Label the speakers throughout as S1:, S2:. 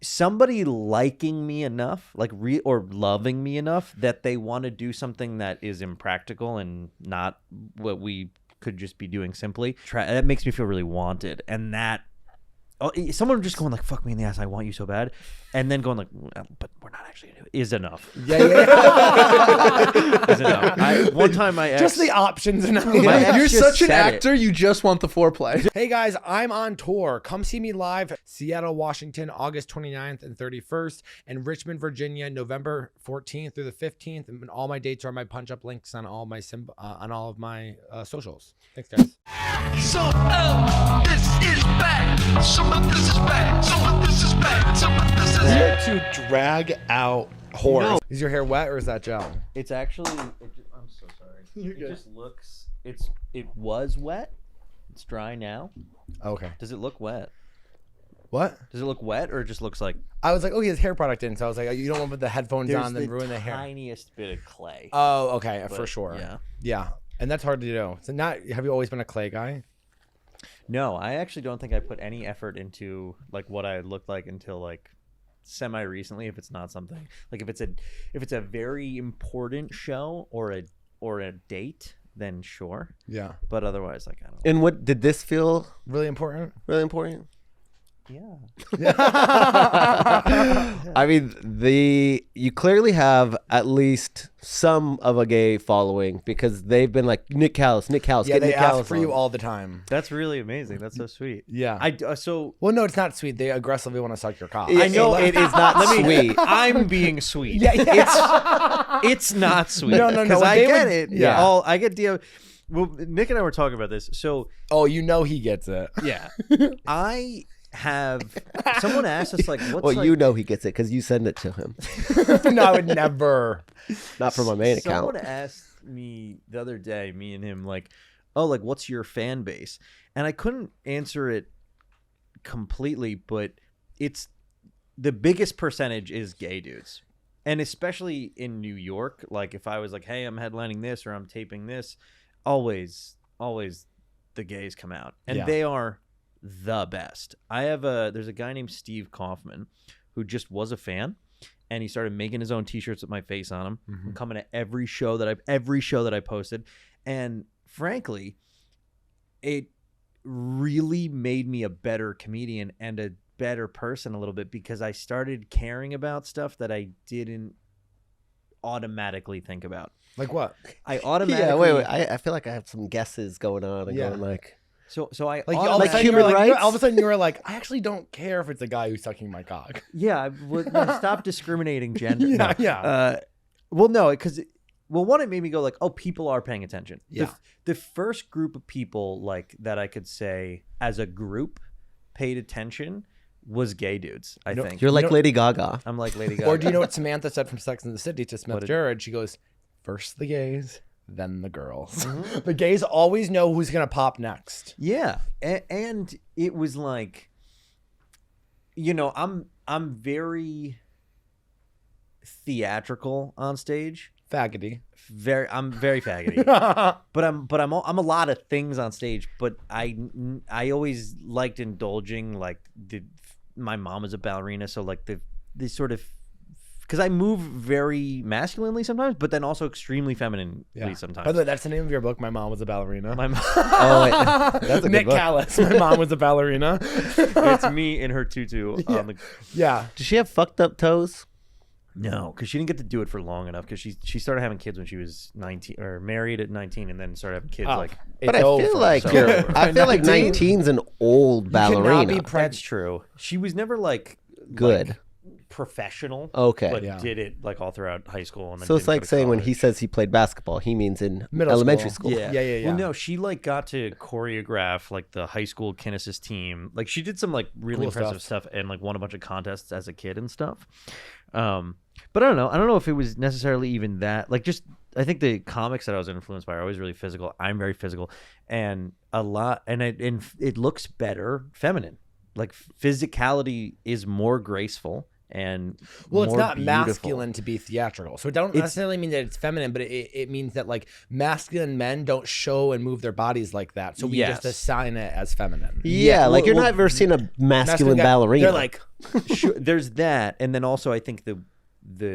S1: somebody liking me enough, like or loving me enough that they want to do something that is impractical and not what we could just be doing simply. That makes me feel really wanted, and that someone just going like "fuck me in the ass, I want you so bad," and then going like "but we're not actually gonna do it," is enough.
S2: Yeah.
S1: Is enough. One time my ex,
S2: just the options enough.
S3: You're such an actor. You just want the foreplay.
S2: Hey guys, I'm on tour. Come see me live. Seattle, Washington, August 29th and 31st, and Richmond, Virginia, November 14th through the 15th. And all my dates are my punch-up links on all my on all of my socials. Thanks, guys.
S4: So this is back. Some of this is back. Some of this is back. Some of this is
S3: To drag out horror.
S2: No. Is your hair wet or is that gel?
S1: It's actually. I'm so sorry. It just looks. It was wet. It's dry now.
S2: Okay.
S1: Does it look wet?
S2: What?
S1: Does it look wet or it just looks like?
S2: I was like, oh, he has hair product in, so I was like, you don't want to put the headphones
S1: There's
S2: on and ruin the hair.
S1: Tiniest bit of clay.
S2: Oh, okay,
S1: But,
S2: for sure.
S1: Yeah.
S2: Yeah, and that's hard to do. So have you always been a clay guy?
S1: No, I actually don't think I put any effort into like what I looked like until like semi recently. If it's not something like if it's a very important show or a date, then sure.
S2: Yeah.
S1: But otherwise, like I don't.
S3: And what did this feel
S2: Really important?
S3: really important?
S1: Yeah.
S3: I mean, you clearly have at least some of a gay following because they've been like Nick Callas,
S2: Yeah,
S3: get
S2: they
S3: Nick
S2: ask
S3: Callas
S2: for
S3: on.
S2: you all the time.
S1: That's really amazing. That's so sweet.
S2: Yeah.
S1: Well,
S2: no, it's not sweet. They aggressively want to suck your cock.
S3: I know it is not sweet.
S1: I'm being sweet.
S2: Yeah.
S1: It's not sweet.
S2: No.
S1: Because I
S2: they
S1: get
S2: would-
S1: it.
S2: Yeah.
S1: I get DM. Well, Nick and I were talking about this. So
S2: Oh, you know he gets it.
S1: yeah, I have someone asked us like, what's
S3: Well,
S1: like,
S3: you know he gets it because you send it to him,
S2: No, I would never.
S3: not from my main
S1: Someone
S3: account.
S1: asked me the other day, me and him, like, oh, like, what's your fan base? And I couldn't answer it completely, but it's the biggest percentage is gay dudes. And especially in New York, like if I was like, hey, I'm headlining this or I'm taping this, always the gays come out. And
S2: Yeah.
S1: they are the best. There's a guy named Steve Kaufman who just was a fan. And he started making his own T-shirts with my face on them.
S2: Mm-hmm.
S1: I'm coming to every show that I posted, and frankly, it really made me a better comedian and a better person a little bit because I started caring about stuff that I didn't automatically think about.
S2: Like what?
S1: I automatically
S3: Yeah, wait. I feel like I have some guesses going on and
S2: Yeah.
S3: going like.
S1: So I
S2: Like,
S1: automatically-
S2: all of a sudden
S3: human
S2: you're like,
S3: rights?
S2: all of a sudden you were like, I actually don't care if it's a guy who's sucking my cock.
S1: yeah, I would stop discriminating gender.
S2: Yeah,
S1: No.
S2: yeah.
S1: Well, no, because one, it made me go like, oh, people are paying attention.
S2: Yeah.
S1: The first group of people like that I could say as a group paid attention was gay dudes. I think
S3: You're like
S2: know-
S3: Lady Gaga.
S1: I'm like Lady Gaga.
S2: Or do you know what Samantha said from Sex and the City to Smith
S1: What did-
S2: Jared? She goes, first the gays, then the girls.
S1: Mm-hmm.
S2: The gays always know who's going to pop next.
S1: Yeah, and it was like, I'm very theatrical on stage.
S2: Faggoty.
S1: I'm very faggoty. But I'm a lot of things on stage. But I always liked indulging. Like my mom was a ballerina, so like the sort of, because I move very masculinely sometimes, but then also extremely femininely sometimes.
S2: By the way, that's the name of your book. My mom was a ballerina.
S1: My mom,
S3: Oh, wait. That's a good
S2: Nick
S3: book.
S2: Callas. My mom was a ballerina.
S1: it's me in her tutu on the.
S2: Yeah.
S3: Does she have fucked up toes?
S1: No, because she didn't get to do it for long enough. Because she started having kids when she was 19, or married at 19, and then started having kids
S2: Oh,
S1: like.
S3: But I
S2: it's
S3: feel
S2: over.
S3: like
S1: So
S3: you're.
S1: over.
S3: I feel like
S2: 19?
S3: 19's an old ballerina.
S2: be
S1: That's true. She was never like
S3: Good.
S1: like, professional.
S3: Okay.
S1: but
S2: Yeah.
S1: did it like all throughout high school. And then
S3: So it's
S1: didn't go
S3: like
S1: to
S3: saying when he
S1: college.
S3: says he played basketball, he means in
S2: Middle
S3: elementary
S2: school.
S3: school.
S2: Yeah.
S1: Well, no, she like got to choreograph like the high school Kinesis team. Like she did some like really
S2: Cool
S1: impressive stuff and like won a bunch of contests as a kid and stuff. But I don't know. I don't know if it was necessarily even that. Like just I think the comics that I was influenced by are always really physical. I'm very physical, and it looks better feminine. Like physicality is more graceful and
S2: Well, it's
S1: more
S2: not
S1: beautiful.
S2: masculine to be theatrical. So it don't necessarily mean that it's feminine, but it means that like masculine men don't show and move their bodies like that. So we just assign it as feminine.
S3: Yeah, like
S1: well,
S3: you're not ever seen a masculine
S2: guy,
S3: ballerina.
S2: They're like,
S1: Sure, there's that, and then also I think the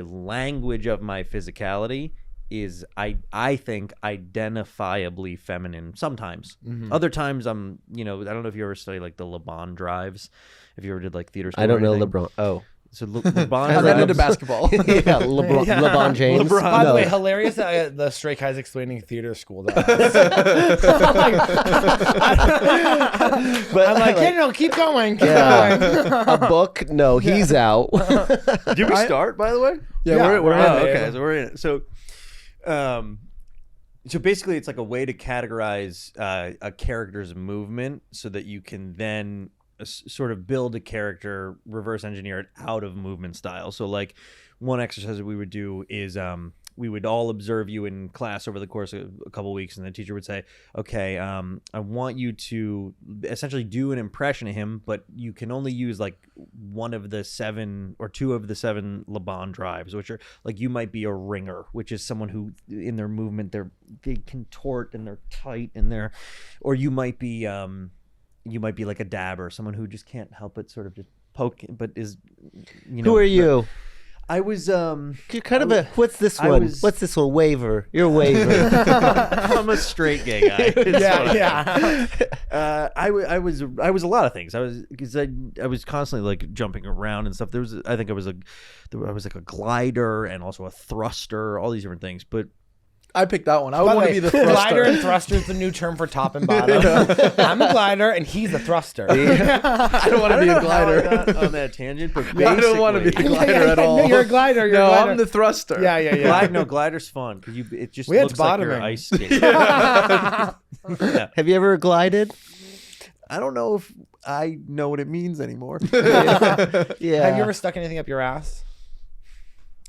S1: language of my physicality is I think identifiably feminine sometimes. Other times I'm I don't know if you ever study like the LeBron drives, if you ever did like theater school.
S3: I don't know
S1: anything.
S3: LeBron. Oh.
S1: So LeBron
S5: I'm not into
S1: drives.
S5: basketball.
S3: Yeah, LeBron James.
S2: by the
S3: No.
S2: way, hilarious that the straight guys explaining theater school to us. I'm like, keep going. Keep going.
S3: A book? No, he's out.
S1: Did we start, by the way?
S5: Yeah, we're in
S1: Oh,
S5: it.
S1: okay, so we're in it. So basically, it's like a way to categorize a character's movement so that you can then sort of build a character, reverse engineer it out of movement style. So like one exercise that we would do is we would all observe you in class over the course of a couple of weeks, and the teacher would say, okay, I want you to essentially do an impression of him, but you can only use like one of the 7 or 2 of the 7 LeBron drives, which are like, you might be a ringer, which is someone who in their movement they contort and they're tight and or you might be like a dabber, someone who just can't help it sort of just poke, but is
S3: Who are you?
S1: I was
S3: You're kind of what's this one? What's this one? Waver. You're a waver.
S1: I'm a straight gay guy.
S2: Yeah.
S1: I was a lot of things. I was constantly like jumping around and stuff. I was like a glider and also a thruster, all these different things. But
S5: I picked that one. I would
S2: By the
S5: want to
S2: way,
S5: be the thruster.
S2: glider and thruster is the new term for top and bottom. I'm a glider and he's a thruster.
S5: I don't want to be a glider.
S1: How I got on that tangent, but
S5: I don't want to be the
S1: basically-
S5: glider at all.
S2: No, you're a glider. You're a
S5: No,
S2: glider.
S5: I'm the thruster.
S2: Yeah.
S1: Glider's fun because it just
S2: We had
S1: looks like you're
S2: bottoming.
S1: ice skating.
S3: Have you ever glided?
S1: I don't know if I know what it means anymore.
S3: Yeah.
S2: Have you ever stuck anything up your ass?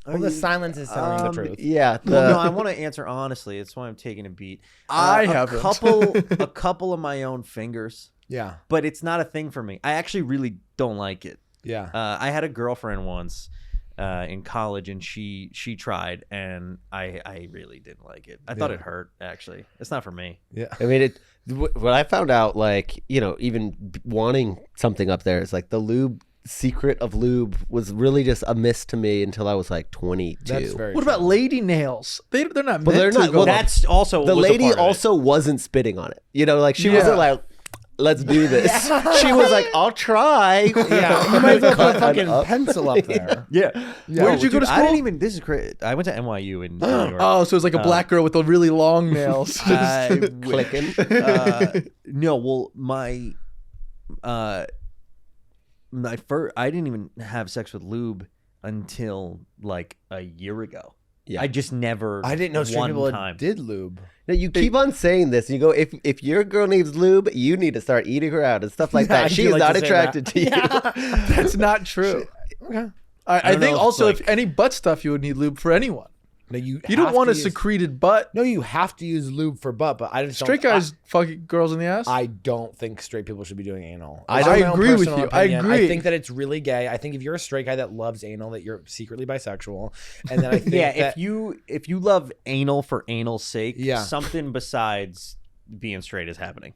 S2: Well, the silence is telling the truth.
S3: Yeah.
S1: Well, no, I want to answer honestly. That's why I'm taking a beat.
S5: I
S1: a
S5: haven't.
S1: a couple of my own fingers,
S2: Yeah.
S1: but it's not a thing for me. I actually really don't like it.
S2: Yeah.
S1: I had a girlfriend once in college, and she tried, and I really didn't like it. I thought it hurt. Actually, it's not for me.
S2: Yeah.
S3: I mean, what I found out, like, even wanting something up there is like the lube secret of lube was really just a miss to me until I was like 22.
S2: That's very
S5: What
S2: true.
S5: about lady nails? They're not.
S3: Well,
S5: meant
S3: they're
S5: to
S3: not-
S5: go
S3: well,
S5: up.
S1: That's also
S3: The
S1: was a
S3: lady
S1: part of it.
S3: also wasn't spitting on it. Like she
S5: Yeah.
S3: wasn't like, let's do this. She was like, I'll try.
S2: Yeah. You might as well put a
S3: Cut
S2: fucking
S3: up.
S2: pencil up there.
S1: Yeah.
S5: Where did you go to
S1: I
S5: school?
S1: didn't even. This is crazy. I went to NYU in New York.
S5: Oh, so it's like a black girl with the really long nails.
S1: I wish.
S3: Clicking.
S1: No, well, my first, I didn't even have sex with lube until like a year ago.
S3: Yeah.
S1: I just never.
S2: I didn't know straight
S1: one
S2: people
S1: time.
S2: did lube.
S3: Now, you keep on saying this. You go, if your girl needs lube, you need to start eating her out and stuff like
S2: I
S3: that.
S2: do
S3: She is
S2: like
S3: not
S2: to say
S3: attracted to you.
S5: That's not true.
S2: Okay.
S5: I
S1: don't know
S5: think
S1: if
S5: also
S1: it's
S5: if any butt stuff, you would need lube for anyone.
S2: No, you
S5: You don't
S2: have
S5: want
S2: to
S5: a
S2: use-
S5: secreted butt.
S2: No, you have to use lube for butt, but I just
S5: Straight
S2: don't,
S5: guys fucking girls in the ass.
S2: I don't think straight people should be doing anal.
S5: I
S2: It's my own
S5: agree with
S2: personal
S5: you. I
S2: opinion.
S5: agree.
S2: I think that it's really gay. I think if you're a straight guy that loves anal, that you're secretly bisexual. And then I think
S1: Yeah,
S2: that,
S1: if you love anal for anal's sake,
S2: Yeah.
S1: something besides being straight is happening.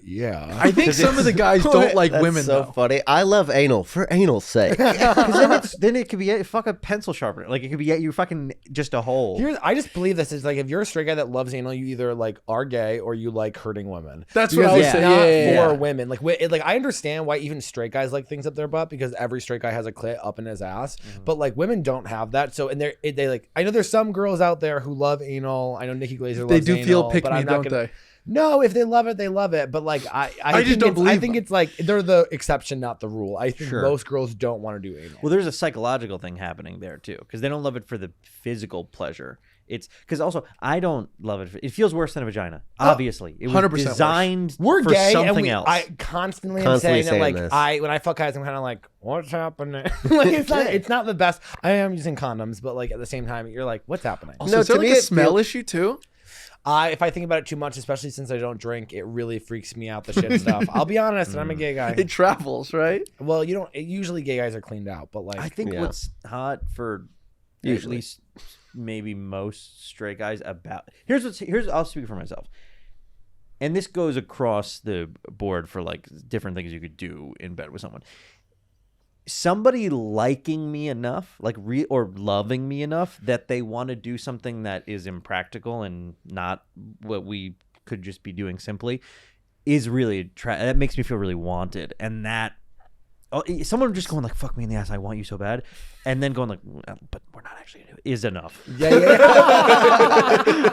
S2: yeah.
S5: I think some of the guys don't like
S3: That's
S5: women
S3: so
S5: though.
S3: funny. I love anal for anal's sake.
S1: Because then it could be a fucking pencil sharpener. Like it could be you fucking just a hole.
S2: I just believe this is like if you're a straight guy that loves anal, you either like are gay or you like hurting women.
S5: That's what
S2: Because
S5: I was
S2: it's
S5: saying.
S2: not
S5: Yeah.
S2: for women. Like, like I understand why even straight guys like things up their butt because every straight guy has a clit up in his ass. But like women don't have that. So and they like I know there's some girls out there who love anal. I know Nikki Glaser loves
S5: They do
S2: anal,
S5: feel pick
S2: but
S5: me,
S2: I'm not
S5: don't
S2: gonna,
S5: they?
S2: No, if they love it, they love it. But like I
S5: just
S2: think
S5: don't
S2: I
S5: believe
S2: think
S5: them.
S2: it's like they're the exception, not the rule. I think
S1: Sure.
S2: most girls don't want to do anal.
S1: Well, there's a psychological thing happening there too, because they don't love it for the physical pleasure. It's because also I don't love it. It feels worse than a vagina. Obviously, it was
S5: 100% worse.
S1: designed
S2: We're
S1: for
S2: gay,
S1: something
S2: and
S1: else.
S2: I constantly am
S3: Constantly
S2: saying that. Like
S3: saying this.
S2: when I fuck guys, I'm kind of like, what's happening? Like it's not the best. I am using condoms, but like at the same time, you're like, what's happening?
S5: Also,
S3: No,
S5: is there
S3: to
S5: like
S3: me
S5: a
S3: it
S5: smell
S3: feel-
S5: issue too?
S2: If I think about it too much, especially since I don't drink, it really freaks me out, the shit stuff. I'll be honest, and I'm a gay guy.
S5: It travels, right?
S2: Well, you don't. Usually, gay guys are cleaned out, but like
S1: I think
S3: Yeah.
S1: what's hot for
S3: Usually.
S1: at least maybe most straight guys about here's I'll speak for myself, and this goes across the board for like different things you could do in bed with someone. Somebody liking me enough, like or loving me enough that they want to do something that is impractical and not what we could just be doing simply, is really that makes me feel really wanted. And that someone just going like "fuck me in the ass, I want you so bad," and then going like "Well, but we're not actually gonna do it," is enough.
S2: yeah.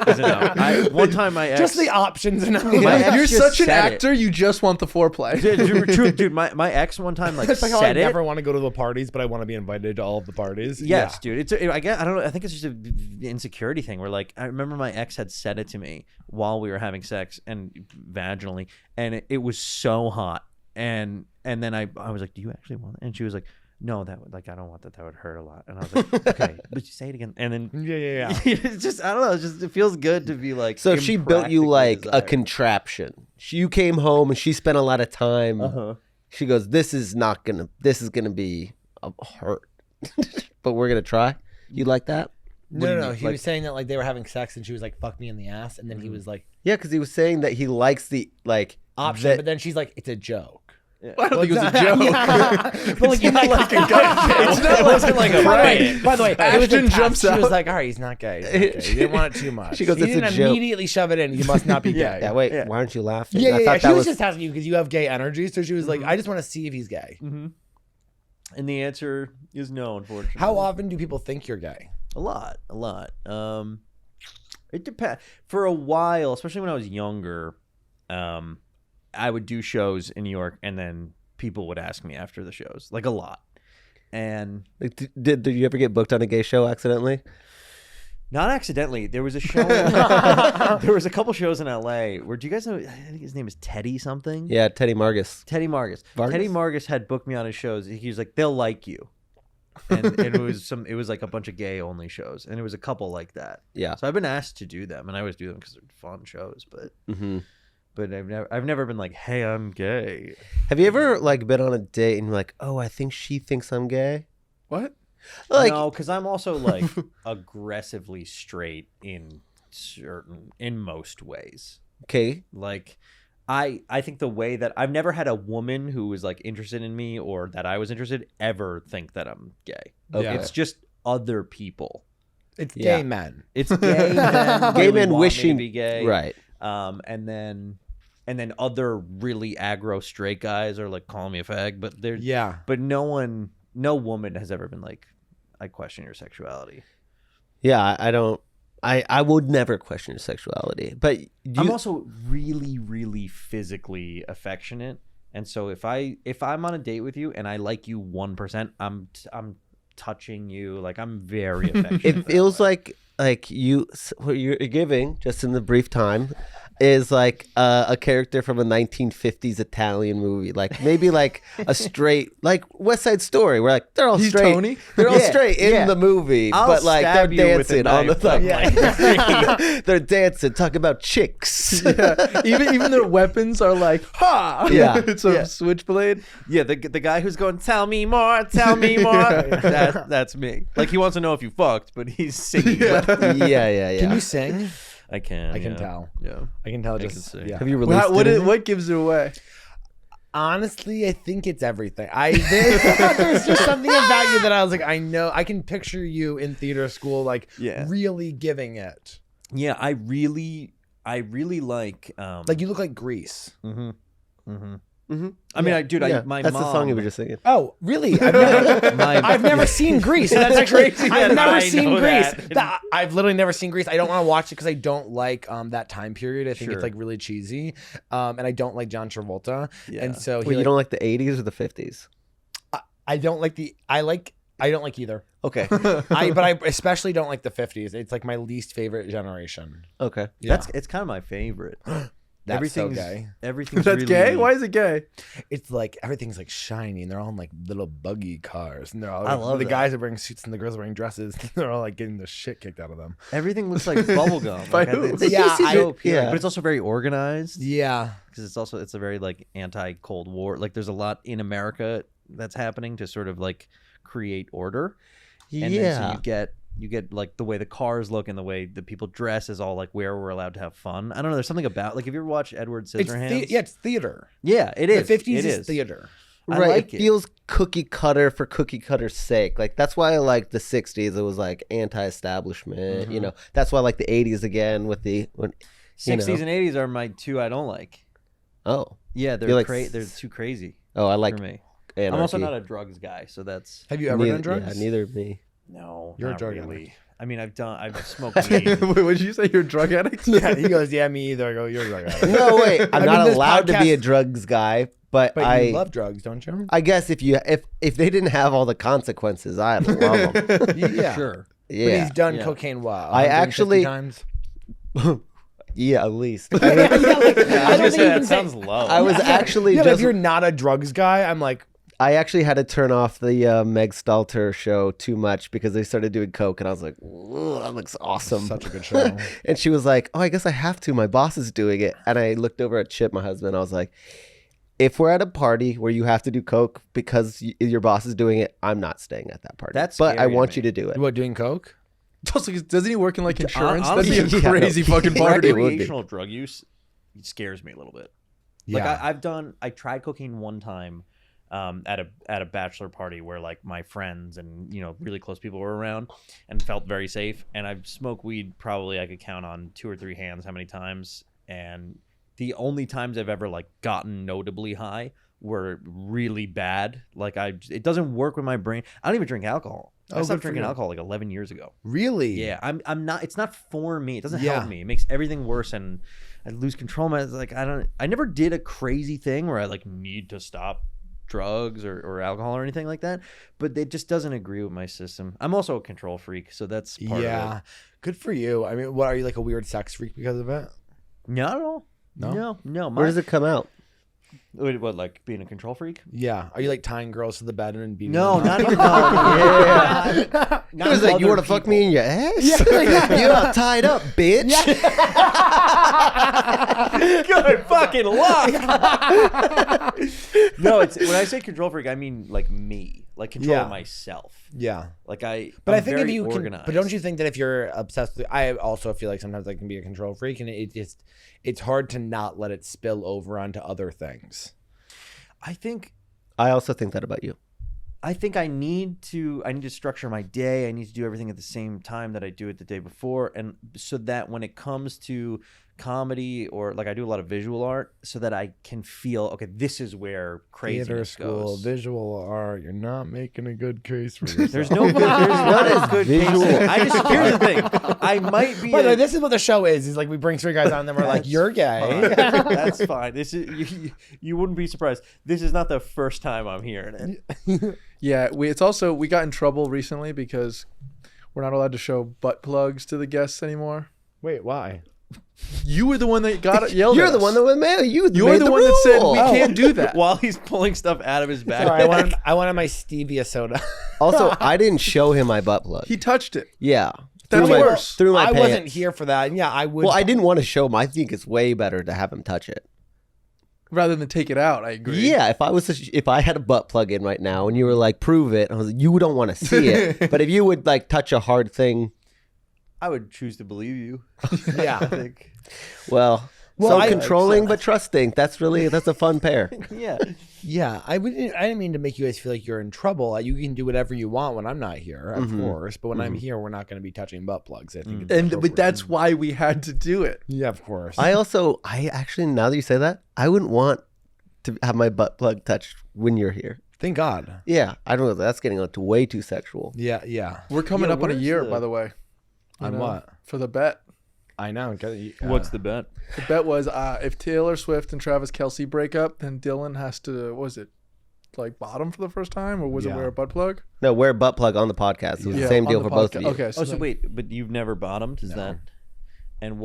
S1: Is enough. One time my ex,
S2: Just the options. And
S1: my ex
S5: You're
S1: just
S5: such an
S1: said it.
S5: actor. You just want the foreplay.
S1: Dude, my ex one time like
S2: It's like how I
S1: said
S2: never
S1: it.
S2: want to go to the parties, but I want to be invited to all of the parties.
S1: Yes, dude. I don't know. I think it's just an insecurity thing where like I remember my ex had said it to me while we were having sex and vaginally, and it was so hot. And then I was like, "Do you actually want that?" And she was like, "No, that would like I don't want that. That would hurt a lot." And I was like, "Okay, but you say it again." And then
S2: Yeah.
S1: it's just I don't know. It's just it feels good to be like.
S3: So she built you
S1: impractically
S3: like a
S1: desired.
S3: contraption. You came home and she spent a lot of time.
S1: Uh-huh.
S3: She goes, this is gonna be a hurt, but we're gonna try. You like that?
S2: No. He was saying that like they were having sex and she was like, "Fuck me in the ass," and then he was like,
S3: Yeah, because he was saying that he likes the like
S2: "Option,"
S3: that-
S2: but then she's like, "It's a joke."
S5: I don't think it was a joke.
S2: But like, it's not like a guy.
S5: It's not like
S1: like a
S2: By the way, it was
S5: Ashton
S2: a pass.
S5: jumps
S2: She was
S5: out.
S2: like, "All right, he's not gay. He's not gay. He didn't want it too much."
S3: She goes,
S2: "He
S3: "It's a
S2: didn't
S3: joke."
S2: immediately shove it in. You must not be gay.
S3: Yeah, wait, why aren't you laughing?
S2: Yeah.
S3: I thought
S2: She
S3: that
S2: was just asking you because you have gay energy. So she was like, "I just want to see if he's gay."
S1: And the answer is no, unfortunately.
S2: How often do people think you're gay?
S1: A lot. It depends. For a while, especially when I was younger, I would do shows in New York, and then people would ask me after the shows, like a lot. And
S3: Like, did you ever get booked on a gay show accidentally?
S1: not accidentally, there was a show. There was a couple shows in LA where, do you guys know? I think his name is Teddy something.
S3: Yeah, Teddy Margus.
S1: Teddy Margus.
S3: Vargas?
S1: Teddy Margus had booked me on his shows. He was like, "They'll like you," and it was like a bunch of gay only shows, and it was a couple like that.
S3: Yeah.
S1: So I've been asked to do them, and I always do them because they're fun shows. But
S3: Mm-hmm.
S1: I've never been like, "Hey, I'm gay."
S3: Have you ever like been on a date and you're like, oh, I think she thinks I'm gay?
S5: What?
S3: Like,
S1: No, because I'm also like aggressively straight in most ways.
S3: okay,
S1: Like, I think the way that I've never had a woman who was like interested in me or that I was interested ever think that I'm gay.
S3: Okay.
S1: It's just other people.
S2: It's
S3: Yeah.
S2: gay men.
S1: It's gay men.
S3: Gay
S1: really
S3: men
S1: want me
S3: wishing-
S1: to be gay,
S3: right?
S1: And then other really aggro straight guys are like calling me a fag, but they're
S2: Yeah.
S1: But no woman has ever been like, I question your sexuality.
S3: Yeah, I don't. I would never question your sexuality, but
S1: I'm also really, really physically affectionate, and so if I'm on a date with you and I like you 1%, I'm touching you, like I'm very affectionate.
S3: it feels like you what you're giving just in the brief time is like a character from a 1950s Italian movie, like maybe like a straight like West Side Story, where like they're all
S5: He's
S3: straight,
S5: Tony?
S3: they're all
S1: Yeah,
S3: straight in
S1: yeah.
S3: the movie,
S1: I'll
S3: but like they're
S1: stab you with a
S3: dancing on the
S1: knife, but,
S3: thing.
S1: like,
S3: They're dancing, talking about chicks.
S5: Yeah. Even their weapons are like, ha!
S3: Yeah.
S5: It's a switchblade.
S1: Yeah, the guy who's going, tell me more. That's me. Like he wants to know if you fucked, but he's singing.
S3: yeah.
S2: Can you sing?
S1: I can.
S2: I can
S1: yeah.
S2: tell.
S1: Yeah.
S2: I can tell.
S1: can
S2: Just
S1: see.
S2: yeah.
S3: Have you released
S5: What gives it away?
S2: Honestly, I think it's everything. There's just something about you that I was like, I know. I can picture you in theater school, like really giving it.
S1: Yeah, I really like.
S2: Like you look like Grease.
S1: I mean, my
S3: That's
S1: mom.
S3: the song you were just singing.
S2: Oh, really? I've never seen Grease. That's actually
S1: crazy
S2: I've
S1: that
S2: never
S1: I
S2: seen
S1: know
S2: Grease.
S1: that.
S2: I've literally never seen Grease. I don't want to watch it because I don't like that time period. I think
S1: Sure.
S2: it's like really cheesy, and I don't like John Travolta.
S1: Yeah.
S2: And so
S3: Wait, you don't like the 80s or the 50s?
S2: I don't like I don't like either.
S3: Okay.
S2: But I especially don't like the 50s. It's like my least favorite generation.
S3: Okay.
S2: Yeah.
S1: It's kind of my favorite.
S2: That's so
S1: everything's
S2: gay.
S1: everything's
S5: That's
S1: really,
S5: gay. Why is it gay?
S2: It's like everything's like shiny, and they're all in like little buggy cars, and they're all
S1: I love
S2: the
S1: that.
S2: guys are wearing suits and the girls are wearing dresses. They're all like getting the shit kicked out of them.
S1: Everything looks like bubblegum.
S5: By
S1: Like,
S5: who?
S1: it's
S2: Yeah,
S1: so
S2: I-
S1: appealing,
S3: yeah.
S1: but it's also very organized.
S2: Yeah,
S1: Because it's a very like anti-Cold War. Like there's a lot in America that's happening to sort of like create order. And then so you get like the way the cars look and the way the people dress is all like where we're allowed to have fun. I don't know. There's something about like if you ever watch Edward
S2: it's
S1: Scissorhands.
S2: it's theater.
S1: Yeah, it is.
S2: The 50s
S1: It
S2: is theater.
S1: I
S3: Right,
S1: like
S3: it feels cookie cutter for cookie cutter's sake. Like that's why I like the '60s. It was like anti-establishment. You know, that's why I like the '80s again with the when, you
S1: 60s
S3: know.
S1: and 80s are my two I don't like.
S3: Oh,
S1: Yeah, they're
S3: You like
S1: they're too crazy
S3: I like
S1: for me.
S3: anarchy.
S1: I'm also not a drugs guy, so that's
S2: Have you ever done drugs?
S3: Yeah, neither me.
S1: no.
S2: You're a
S1: not
S2: drug
S1: really.
S2: addict.
S1: I mean, I've smoked weed.
S5: Wait, what did you say? You're a drug addict?
S2: Yeah, he goes, yeah, me either. I go, you're a drug addict.
S3: No, wait, I'm
S2: I
S3: not
S2: mean, this
S3: allowed to be a
S2: podcast-
S3: drugs guy, but
S2: But
S3: I
S2: you love drugs, don't you?
S3: I guess if they didn't have all the consequences, I'd love them.
S2: Yeah.
S1: Sure.
S2: But
S3: Yeah,
S2: he's done
S1: Yeah.
S2: cocaine what?
S3: I
S2: 150
S3: actually-
S2: times?
S3: yeah, at least.
S1: I was
S2: don't
S1: gonna
S2: think
S1: say
S2: you
S1: that
S2: can say-
S1: sounds low.
S3: I was actually
S2: Yeah, but if
S3: just
S2: you're not a drugs guy, I'm like,
S3: I actually had to turn off the Meg Stalter show too much because they started doing coke, and I was like, "Ooh, that looks awesome."
S2: such a good show.
S3: And she was like, "Oh, I guess I have to. My boss is doing it." And I looked over at Chip, my husband. I was like, "If we're at a party where you have to do coke because your boss is doing it, I'm not staying at that party.
S1: That's
S3: but I
S1: scary to
S3: want
S1: me.
S3: you to do it."
S2: What, doing coke?
S5: Doesn't he work in like insurance? That'd be
S1: honestly,
S5: a
S3: yeah, no.
S5: crazy fucking
S3: Right.
S5: party.
S3: It would be.
S1: Recreational drug use scares me a little bit. Like
S2: Yeah.
S1: I tried cocaine one time at a bachelor party where like my friends and really close people were around and felt very safe. And I've smoked weed probably I could count on 2 or 3 hands how many times. And the only times I've ever like gotten notably high were really bad. Like it doesn't work with my brain. I don't even drink alcohol. I
S2: Oh,
S1: stopped
S2: good for
S1: drinking
S2: you.
S1: alcohol like 11 years ago.
S2: Really?
S1: Yeah, I'm not. It's not for me. It doesn't
S2: Yeah.
S1: help me. It makes everything worse, and I lose control. It's like I never did a crazy thing where I like need to stop drugs or alcohol or anything like that. But it just doesn't agree with my system. I'm also a control freak, so that's part of
S2: Yeah.
S1: it.
S2: Good for you. I mean, what are you, like a weird sex freak because of it?
S1: Not at all.
S2: No?
S1: No.
S3: Where does it come out?
S1: What, like being a control freak?
S2: Yeah. Are you like tying girls to the bed and beating
S1: No,
S2: them up?
S1: not even. Yeah.
S3: It was like, "You want to fuck me in your ass? You're all tied up, bitch."
S1: Good fucking luck. No, it's when I say control freak, I mean like me, like control
S2: Yeah.
S1: myself.
S2: Yeah.
S1: Like
S2: But
S1: I'm
S2: I think if
S1: very
S2: you
S1: organized.
S2: can, but don't you think that if you're obsessed with, I also feel like sometimes I can be a control freak, and it's hard to not let it spill over onto other things.
S1: I think
S3: I also think that about you.
S1: I need to structure my day. I need to do everything at the same time that I do it the day before, and so that when it comes to comedy or like I do a lot of visual art, so that I can feel okay. This is where craziness
S2: Theater school,
S1: goes.
S2: visual art. You're not making a good case for yourself.
S1: There's no good. There's not a good
S3: visual?
S1: case. I just here's the thing. I might be.
S2: By the way,
S1: a-
S2: this is what the show is. Is like we bring 3 guys on, then we're like,
S1: That's
S2: "You're gay."
S1: fine. That's fine. This is you wouldn't be surprised. This is not the first time I'm hearing it.
S5: Yeah, we got in trouble recently because we're not allowed to show butt plugs to the guests anymore.
S2: Wait, why?
S5: You were the one that got yelled
S3: You're
S5: at
S3: the
S5: us.
S3: one that was mad.
S5: You're
S3: made
S5: the one that said we
S3: rule.
S5: can't do that.
S1: While he's pulling stuff out of his back.
S2: Sorry, I wanted my stevia soda.
S3: Also, I didn't show him my butt plug.
S5: He touched it.
S3: Yeah.
S5: That's
S3: through my,
S5: worse.
S3: Through my
S2: I
S3: pants.
S2: wasn't here for that. And yeah, I would.
S3: Well, I didn't want to show him. I think it's way better to have him touch it.
S5: Rather than take it out, I agree.
S3: Yeah, if I had a butt plug in right now and you were like, "Prove it," I was like, you don't want to see it. But if you would like touch a hard thing,
S1: I would choose to believe you.
S2: Yeah.
S1: I think.
S3: well,
S2: Well,
S3: so
S2: I-
S3: controlling but trusting. That's a fun pair.
S1: Yeah.
S2: Yeah, I didn't mean to make you guys feel like you're in trouble. You can do whatever you want when I'm not here, of course. But when I'm here, we're not going to be touching butt plugs. I think. It's
S5: But
S2: appropriate.
S5: that's why we had to do it.
S2: Yeah, of course.
S3: I actually, now that you say that, I wouldn't want to have my butt plug touched when you're here.
S2: Thank God.
S3: Yeah, I don't know. That's getting like way too sexual.
S2: Yeah, yeah.
S5: We're coming
S1: Yeah,
S5: up on a
S1: where's
S5: year,
S1: the-
S5: by the way. You
S2: On
S5: know,
S2: what?
S5: For the bet.
S2: I know.
S1: What's the bet?
S5: The bet was if Taylor Swift and Travis Kelce break up, then Dylan has to, what was it, like bottom for the first time? Or was it
S2: Yeah.
S5: wear a butt plug?
S3: No, wear a butt plug on the podcast. It was
S5: Yeah,
S3: the same
S5: on
S3: deal
S5: the
S3: for both
S5: podcast.
S3: of you.
S5: Okay.
S1: Oh, so
S5: then-
S1: wait, but you've never bottomed? Is
S2: No.
S1: that? And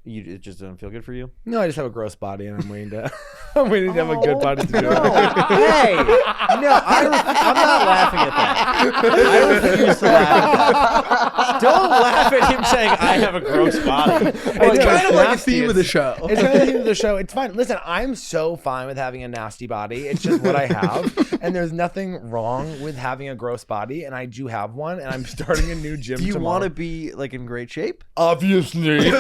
S1: It just doesn't feel good for you?
S2: No, I just have a gross body, and I'm waiting to I'm waiting to have a good body to do it.
S1: Hey, no, I'm not laughing at that. I refuse to laugh at that. Don't laugh at him saying I have a gross body.
S5: It's kind of like a theme of the show.
S2: It's kind of the theme of the show. It's fine. Listen, I'm so fine with having a nasty body. It's just what I have, and there's nothing wrong with having a gross body. And I do have one, and I'm starting a new gym.
S1: Do you
S2: tomorrow.
S1: want to be like in great shape?
S2: Obviously.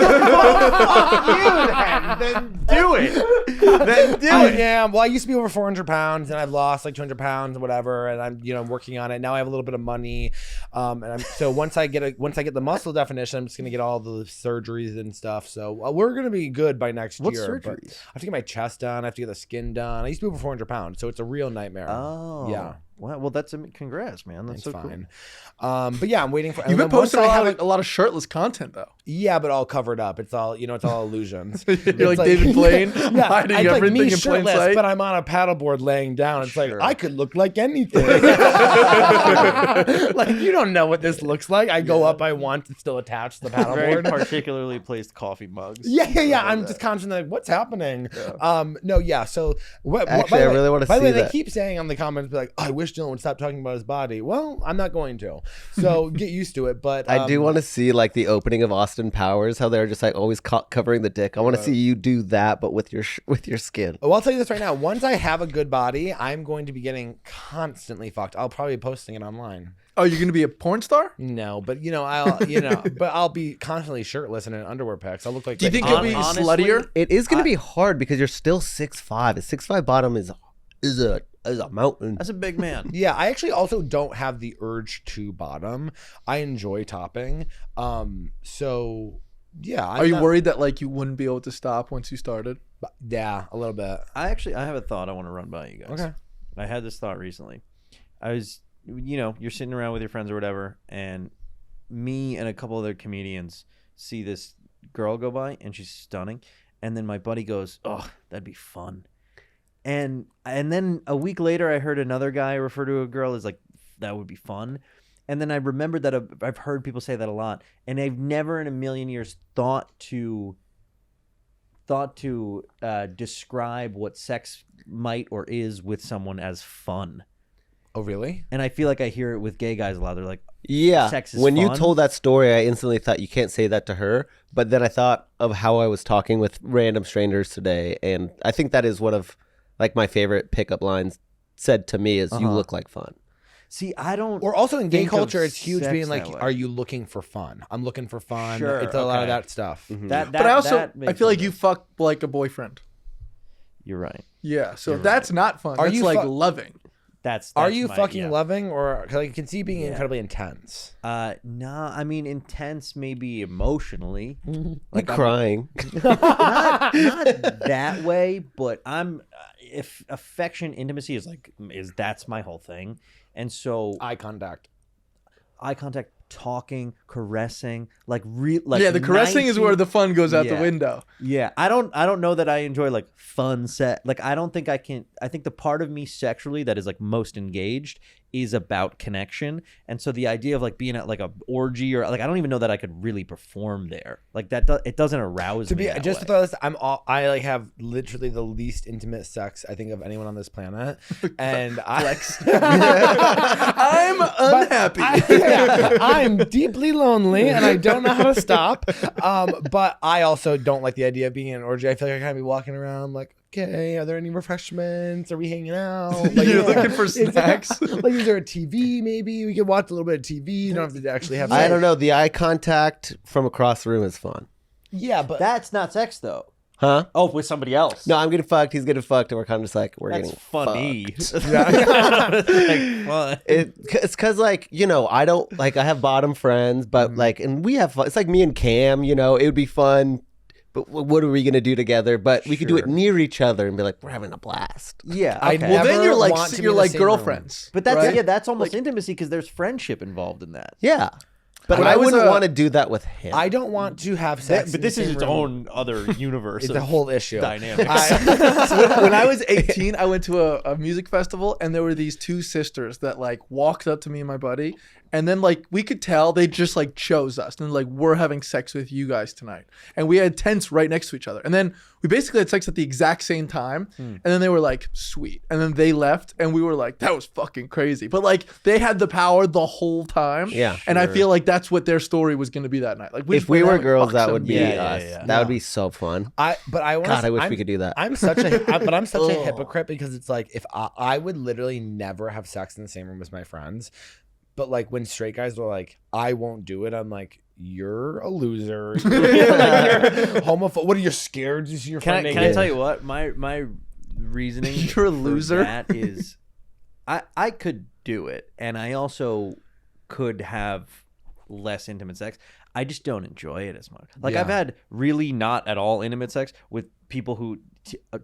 S1: Then do it. Then do
S2: I
S1: it.
S2: am. Well, I used to be over 400 pounds, and I've lost like 200 pounds or whatever, and I'm working on it. Now I have a little bit of money, so once I get the muscle definition, I'm just gonna get all the surgeries and stuff. So we're gonna be good by next
S1: What
S2: year. But
S1: surgeries?
S2: I have to get my chest done. I have to get the skin done. I used to be over 400 pounds, so it's a real nightmare.
S1: Oh.
S2: Yeah.
S1: Well, that's congrats, man. That's
S2: It's
S1: so
S2: fine.
S1: cool.
S2: But yeah, I'm waiting for.
S5: You've been
S2: and then once
S5: posting
S2: I have
S5: a lot of shirtless content though.
S2: Yeah, but all covered up. It's all it's all illusions.
S5: You're like David Blaine,
S2: yeah,
S5: hiding
S2: it's like
S5: everything
S2: me
S5: in plain
S2: shirtless,
S5: sight.
S2: but I'm on a paddleboard laying down. It's
S1: Sure.
S2: like I could look like anything. Like you don't know what this looks like. I go up, I want to still attach the
S1: Very
S2: paddleboard.
S1: particularly placed coffee mugs.
S2: Yeah. I'm just constantly like, what's happening? No, yeah. So what?
S3: Actually,
S2: by the
S3: I
S2: way-
S3: really wanna
S2: By the way,
S3: see
S2: they
S3: that.
S2: keep saying on the comments, be like, oh, I wish Dylan would stop talking about his body. Well, I'm not going to. So get used to it. But
S3: I do want to see like the opening of Austin Powers, how they're just like always covering the dick. I want to see you do that, but with your skin.
S2: Well, I'll tell you this right now. Once I have a good body, I'm going to be getting constantly fucked. I'll probably be posting it online.
S5: Oh, you're gonna be a porn star?
S2: No, but I'll be constantly shirtless and in underwear pics. I'll look like.
S5: Do you think you'll be
S1: honestly,
S5: sluttier?
S3: It is going to be hard because you're still 6'5". A 6'5" bottom is a mountain.
S1: That's a big man.
S2: Yeah, I actually also don't have the urge to bottom. I enjoy topping. So yeah.
S5: Are you worried that like you wouldn't be able to stop once you started?
S2: Yeah, a little bit.
S1: I have a thought I want to run by you guys.
S2: Okay.
S1: I had this thought recently. I was, you're sitting around with your friends or whatever, and me and a couple other comedians see this girl go by, and she's stunning. And then my buddy goes, "Oh, that'd be fun." And then a week later, I heard another guy refer to a girl as like, "That would be fun." And then I remembered that I've heard people say that a lot, and I've never in a million years thought to describe what sex might or is with someone as fun.
S2: Oh, really?
S1: And I feel like I hear it with gay guys a lot. They're like,
S3: Yeah.
S1: sex is
S3: When you
S1: fun?
S3: told that story, I instantly thought you can't say that to her. But then I thought of how I was talking with random strangers today, and I think that is one of like my favorite pickup lines said to me is, "You look like fun."
S1: see, I don't.
S2: Or also in gay
S1: think of
S2: culture, it's huge
S1: sex
S2: being like,
S1: that way.
S2: "Are you looking for fun?" I'm looking for fun.
S1: Sure,
S2: It's a lot of
S1: okay.
S2: that stuff.
S1: That,
S5: But I
S1: makes
S5: feel like
S1: sense.
S5: you fuck like a boyfriend.
S1: You're right.
S5: Yeah, so that's not fun.
S2: Are
S5: That's
S2: you
S5: like
S2: fu-
S5: loving.
S1: That's
S2: Are you
S1: my-
S2: fucking
S1: yeah.
S2: loving, or cause I can see you being incredibly intense?
S1: Nah, I mean intense, maybe emotionally.
S3: Like crying.
S1: not that way, but I'm if affection, intimacy is that's my whole thing, and so
S2: Eye contact.
S1: eye contact, talking, caressing, like
S5: Yeah, the caressing is where the fun goes out the
S1: Yeah.
S5: window.
S1: Yeah, I don't know that I enjoy like fun set. Like I don't think I can. I think the part of me sexually that is like most engaged is about connection, and so the idea of like being at like a orgy or like I don't even know that I could really perform there. Like that, it doesn't arouse
S2: To
S1: me.
S2: be
S1: that
S2: just
S1: way.
S2: to throw this, I like have literally the least intimate sex I think of anyone on this planet, and I'm
S5: unhappy.
S2: I'm deeply lonely and I don't know how to stop. But I also don't like the idea of being in an orgy. I feel like I kind of be walking around like, okay, are there any refreshments? Are we hanging out? Like,
S5: You're looking for snacks.
S2: Like, is there a TV? Maybe we could watch a little bit of TV. You don't have to actually have.
S3: I
S2: sex.
S3: don't know. The eye contact from across the room is fun.
S2: Yeah, but
S1: That's not sex though.
S3: Huh?
S1: Oh, with somebody else.
S3: No, I'm getting fucked. He's getting fucked, and we're kind of just like we're
S1: That's
S3: getting
S1: funny.
S3: fucked.
S1: Like, fun.
S3: It's because like I don't like I have bottom friends, but like and we have fun. It's like me and Cam. It would be fun. But what are we gonna do together? But we could do it
S1: Sure.
S3: near each other and be like, we're having a blast.
S1: Yeah.
S2: I
S1: Okay.
S5: Well, then
S2: Never
S5: you're like
S2: want to be in the same
S5: girlfriends.
S1: But that's
S5: right?
S1: that's almost intimacy because there's friendship involved in that.
S3: Yeah. But
S5: When
S3: I
S5: I was
S3: wouldn't
S5: a-
S3: want to do that with him.
S2: I don't want to have sex.
S1: But
S2: in
S1: this
S2: the
S1: is
S2: same
S1: its
S2: room.
S1: own other universe.
S2: It's
S1: of
S2: a whole issue.
S1: dynamics.
S5: So when I was 18, I went to a music festival, and there were these two sisters that like walked up to me and my buddy, and then like we could tell they just like chose us, and like we're having sex with you guys tonight, and we had tents right next to each other, and then we basically had sex at the exact same time, and then they were like sweet, and then they left, and we were like that was fucking crazy, but like they had the power the whole time,
S3: Yeah.
S5: and I feel like that's what their story was going to be that night. Like
S3: If we were girls, that would be
S1: Yeah,
S3: us.
S1: yeah.
S3: That would be so fun.
S2: I
S3: God, I wish we could do that.
S2: I'm such a hypocrite because it's like if I would literally never have sex in the same room as my friends, but like when straight guys are like, I won't do it, I'm like, you're a loser. You're homophobe. What are you scared to see your
S1: Can
S2: friend
S1: I
S2: naked?
S1: tell you what? My reasoning
S5: You're a
S1: for
S5: loser.
S1: that is I could do it, and I also could have less intimate sex. I just don't enjoy it as much. Like I've
S2: Yeah.
S1: had really not at all intimate sex with people who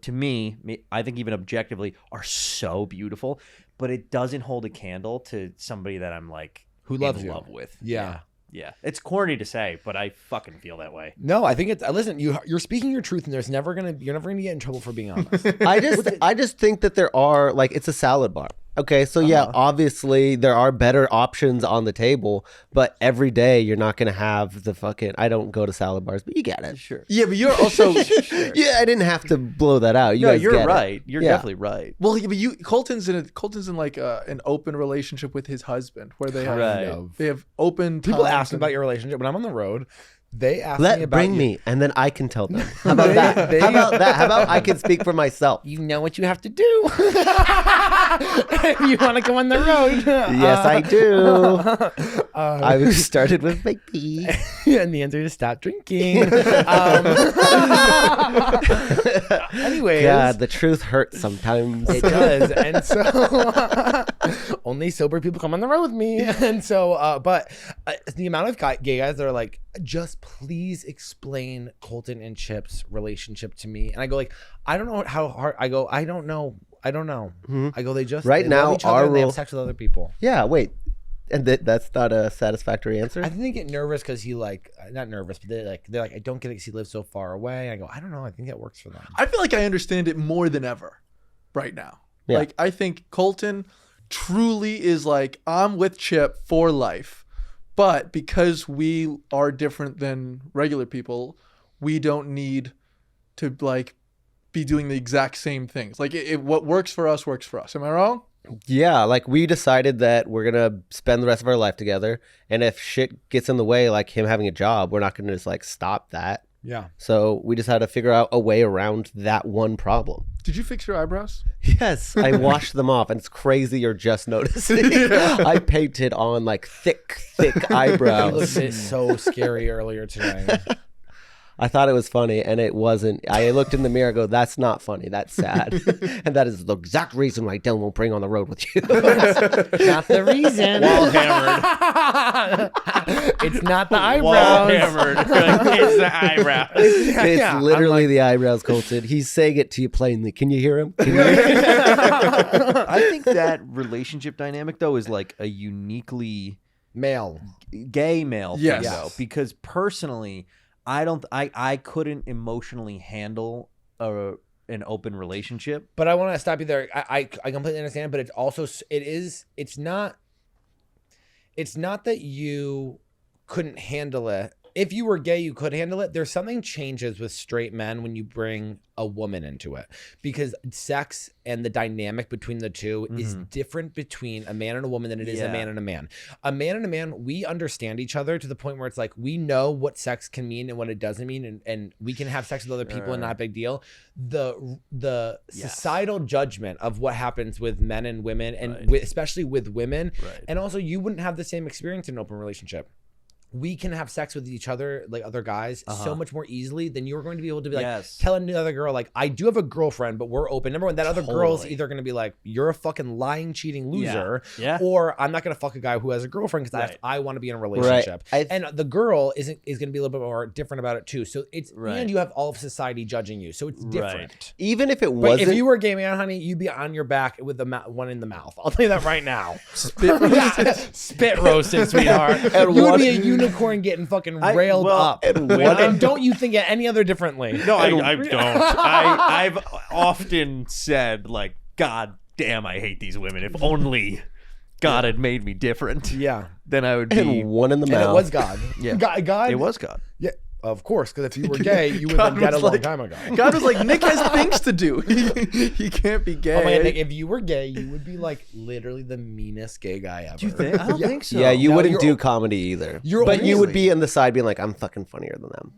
S1: to me, I think even objectively are so beautiful, but it doesn't hold a candle to somebody that I'm like
S2: Who loves
S1: in
S2: you.
S1: love with.
S2: Yeah.
S1: Yeah. It's corny to say, but I fucking feel that way.
S2: No, I think it's listen, you're speaking your truth and you're never gonna get in trouble for being honest.
S3: I just think that there are like it's a salad bar. Okay, so yeah, obviously there are better options on the table, but every day you're not gonna have the fucking. I don't go to salad bars, but you get it.
S1: Sure.
S5: Yeah, but you're also
S3: Yeah, I didn't have to blow that out. You
S1: No,
S3: guys
S1: you're
S3: get it.
S1: right. You're
S3: Yeah.
S1: definitely right.
S5: well, but Colton's in like an open relationship with his husband where they have
S1: Right.
S5: they have open.
S2: People
S5: times
S2: ask
S5: and-
S2: about your relationship when I'm on the road. They ask me about
S3: Bring
S2: you.
S3: me, and then I can tell them. How about that? How about that? How about I can speak for myself?
S2: You know what you have to do if you want to go on the road.
S3: Yes, I do. I started with my pee.
S2: And the answer is stop drinking. Anyways,
S3: God, the truth hurts sometimes.
S2: it does, and so only sober people come on the road with me. And so, but the amount of gay guys that are like, just please explain Colton and Chip's relationship to me, and I go like, I don't know how hard. I go, I don't know. I go, they just
S3: Right
S2: they
S3: now,
S2: love each other
S3: our
S2: and they
S3: rule-
S2: have sex with other people.
S3: Yeah, wait. And that's not a satisfactory answer?
S2: I think they get nervous because he like not nervous, but they're like I don't get it because he lives so far away. I go, I don't know. I think that works for them.
S5: I feel like I understand it more than ever right now.
S3: Yeah.
S5: Like I think Colton truly is like I'm with Chip for life, but because we are different than regular people, we don't need to like be doing the exact same things. Like what works for us works for us. Am I wrong?
S3: Yeah, like we decided that we're gonna spend the rest of our life together, and if shit gets in the way, like him having a job, we're not gonna just like stop that.
S2: Yeah.
S3: So we just had to figure out a way around that one problem.
S5: Did you fix your eyebrows?
S3: Yes, I washed them off, and it's crazy you're just noticing. I painted on like thick
S2: He
S3: eyebrows.
S2: looked so scary earlier today.
S3: I thought it was funny, and it wasn't. I looked in the mirror and go, that's not funny, that's sad. And that is the exact reason why Dylan won't bring on the road with you.
S2: Not the reason.
S1: Wall hammered.
S2: It's not the
S1: Wall
S2: eyebrows.
S1: hammered. It's the eyebrows.
S3: It's
S2: Yeah, I'm
S3: literally the eyebrows, Colton. He's saying it to you plainly. Can you hear him? Can you hear him?
S1: I think that relationship dynamic though is like a uniquely
S2: Male.
S1: gay male
S5: Yes.
S1: thing though, because personally I couldn't emotionally handle an open relationship.
S2: But I want to stop you there. I completely understand, but it's also it's not that you couldn't handle it. If you were gay, you could handle it. There's something changes with straight men when you bring a woman into it, because sex and the dynamic between the two is different between a man and a woman than it is a man and a man. A man and a man, we understand each other to the point where it's like we know what sex can mean and what it doesn't mean, and we can have sex with other people and not a big deal. The societal judgment of what happens with men and women, and especially with women, and also you wouldn't have the same experience in an open relationship. we can have sex with each other, like other guys, so much more easily than you're going to be able to be like,
S1: Yes.
S2: tell another girl, like, I do have a girlfriend, but we're open. Number one, that other girl's
S1: Totally.
S2: either going to be like, you're a fucking lying, cheating loser,
S1: Yeah.
S2: or I'm not going to fuck a guy who has a girlfriend because
S1: Right.
S2: I want to be in a relationship.
S3: Right.
S2: And the girl is going to be a little bit more different about it too. So it's,
S1: Right.
S2: and you have all of society judging you. So it's different.
S1: Right.
S3: Even if it
S2: But
S3: wasn't,
S2: if you were a gay man, honey, you'd be on your back with the one in the mouth. I'll tell you that right now.
S5: Spit
S2: Spit roasted, sweetheart.
S3: And
S2: You would
S3: one-
S2: be a unicorn getting fucking railed
S1: well,
S2: up. And don't you think it any other differently?
S1: No, I don't. I've often said, like, God damn, I hate these women. If only God had made me different,
S2: Yeah.
S1: then I would be.
S3: and one in the
S2: And
S3: mouth.
S2: it was God.
S1: Yeah.
S2: God.
S1: It was God.
S2: Yeah, of course. Because if you were gay, you would
S5: God
S2: have been dead a
S5: was
S2: long
S5: like-
S2: time ago.
S5: God was like, Nick has things to do. He can't be gay.
S2: Oh my God, Nick, if you were gay, you would be like literally the meanest gay guy ever.
S1: Do you think? I don't think so.
S3: Yeah, you
S2: No,
S3: wouldn't
S2: you're-
S3: do comedy either.
S2: you're
S3: But you would
S2: only-
S3: be in the side being like, I'm fucking funnier than them.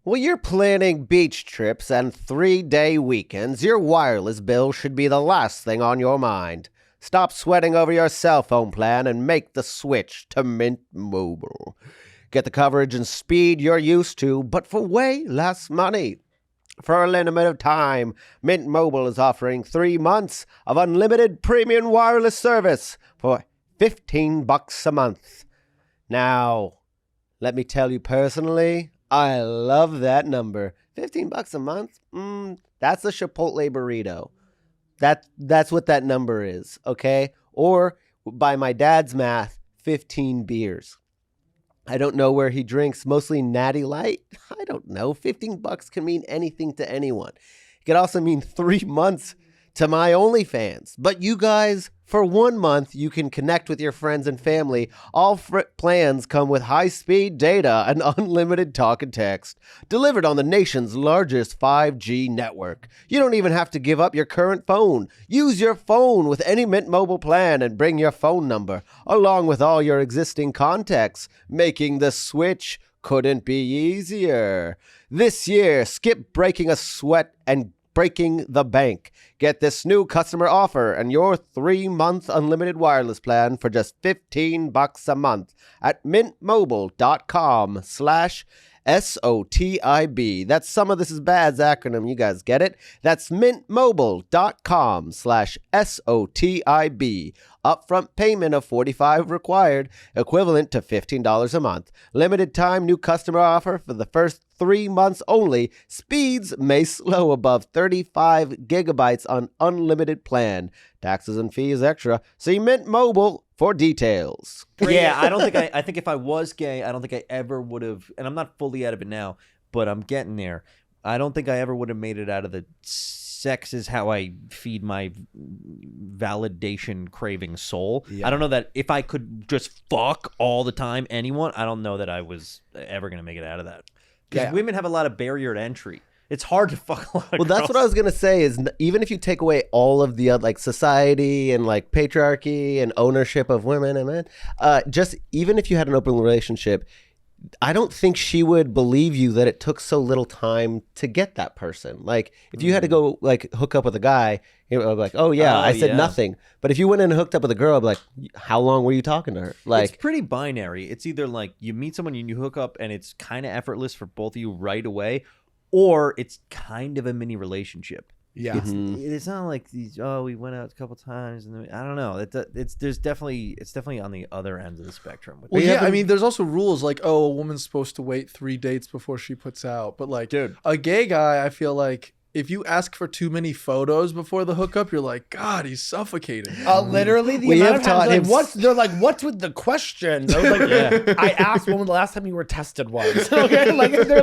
S3: Well, you're planning beach trips and 3-day weekends. Your wireless bill should be the last thing on your mind. Stop sweating over your cell phone plan and make the switch to Mint Mobile. Get the coverage and speed you're used to, but for way less money. For a limited time, Mint Mobile is offering 3 months of unlimited premium wireless service for $15 a month. Now, let me tell you personally, I love that number. $15 a month? That's a Chipotle burrito. That's what that number is, okay? Or, by my dad's math, 15 beers. I don't know where he drinks, mostly Natty Light. I don't know. $15 can mean anything to anyone. It could also mean 3 months to my OnlyFans. But you guys, for 1 month, you can connect with your friends and family. All plans come with high-speed data and unlimited talk and text, delivered on the nation's largest 5G network. You don't even have to give up your current phone. Use your phone with any Mint Mobile plan and bring your phone number, along with all your existing contacts, making the switch couldn't be easier. This year, skip breaking a sweat and breaking the bank. Get this new customer offer and your 3-month unlimited wireless plan for just $15 a month at mintmobile.com/SOTIB. That's Some of This Is Bad's acronym. You guys get it? That's mintmobile.com/SOTIB. Upfront payment of $45 required, equivalent to $15 a month. Limited time new customer offer for the first 3 months only. Speeds may slow above 35 gigabytes on unlimited plan. Taxes and fees extra. See Mint Mobile for details.
S1: Yeah, I don't think I think if I was gay, I don't think I ever would have, and I'm not fully out of it now, but I'm getting there. I don't think I ever would have made it out of the sex is how I feed my validation craving soul.
S2: Yeah.
S1: I don't know that if I could just fuck all the time anyone, I don't know that I was ever going to make it out of that. Because
S2: Yeah.
S1: women have a lot of barrier to entry. It's hard to fuck a lot of
S3: Well, that's what I was gonna say. Is even if you take away all of the like society and like patriarchy and ownership of women and men, just even if you had an open relationship, I don't think she would believe you that it took so little time to get that person. Like if you had to go like hook up with a guy, you know, like, oh yeah, I said
S1: yeah.
S3: nothing. But if you went in and hooked up with a girl, I'd be like, how long were you talking to her? Like,
S1: it's pretty binary. It's either like you meet someone and you hook up and it's kind of effortless for both of you right away, or it's kind of a mini relationship.
S2: Yeah.
S1: It's not like these. Oh, we went out a couple times, and then, I don't know. It's definitely on the other end of the spectrum.
S5: Well,
S3: you
S5: yeah,
S3: have
S5: I
S3: to-
S5: mean, there's also rules like, oh, a woman's supposed to wait 3 dates before she puts out. But like,
S1: Dude.
S5: a gay guy, I feel like if you ask for too many photos before the hookup, you're like, God, he's suffocating.
S2: Literally, the
S3: We
S2: amount
S3: have
S2: of times
S3: taught
S2: like,
S3: him-
S2: they're like, what's with the questions? I was like, I asked when the last time you were tested was. Okay, like they're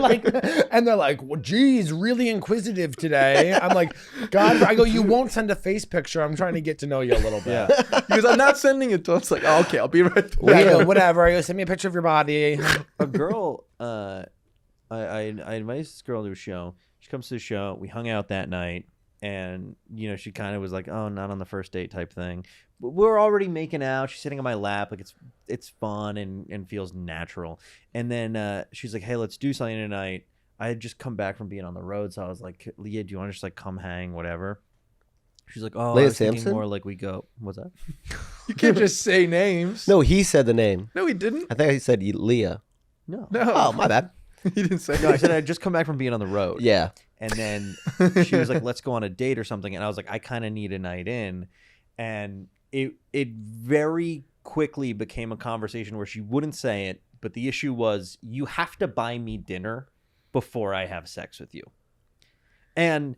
S2: like, well, geez, really inquisitive today. I'm like, God, I go, you won't send a face picture. I'm trying to get to know you a little bit.
S5: Because I'm not sending it to us. Like, oh, okay, I'll be right back.
S2: Yeah, I go, whatever. I go, send me a picture of your body.
S1: A girl, I invited this girl to a show. She comes to the show. We hung out that night, and she kind of was like, "Oh, not on the first date" type thing. But we're already making out. She's sitting on my lap, like it's fun and feels natural. And then she's like, "Hey, let's do something tonight." I had just come back from being on the road, so I was like, "Leah, do you want to just like come hang, whatever?" She's like, oh,
S3: Leah
S1: I was thinking
S3: Sampson?
S1: more like we go. What's that?
S5: You can't just say names.
S3: No, he said the name.
S5: No, he didn't.
S3: I think he said Leah.
S1: No.
S5: No.
S3: Oh, my bad.
S5: He didn't say
S1: No, I said I'd just come back from being on the road.
S3: Yeah.
S1: And then she was like, let's go on a date or something. And I was like, I kind of need a night in. And it very quickly became a conversation where she wouldn't say it. But the issue was, you have to buy me dinner before I have sex with you. And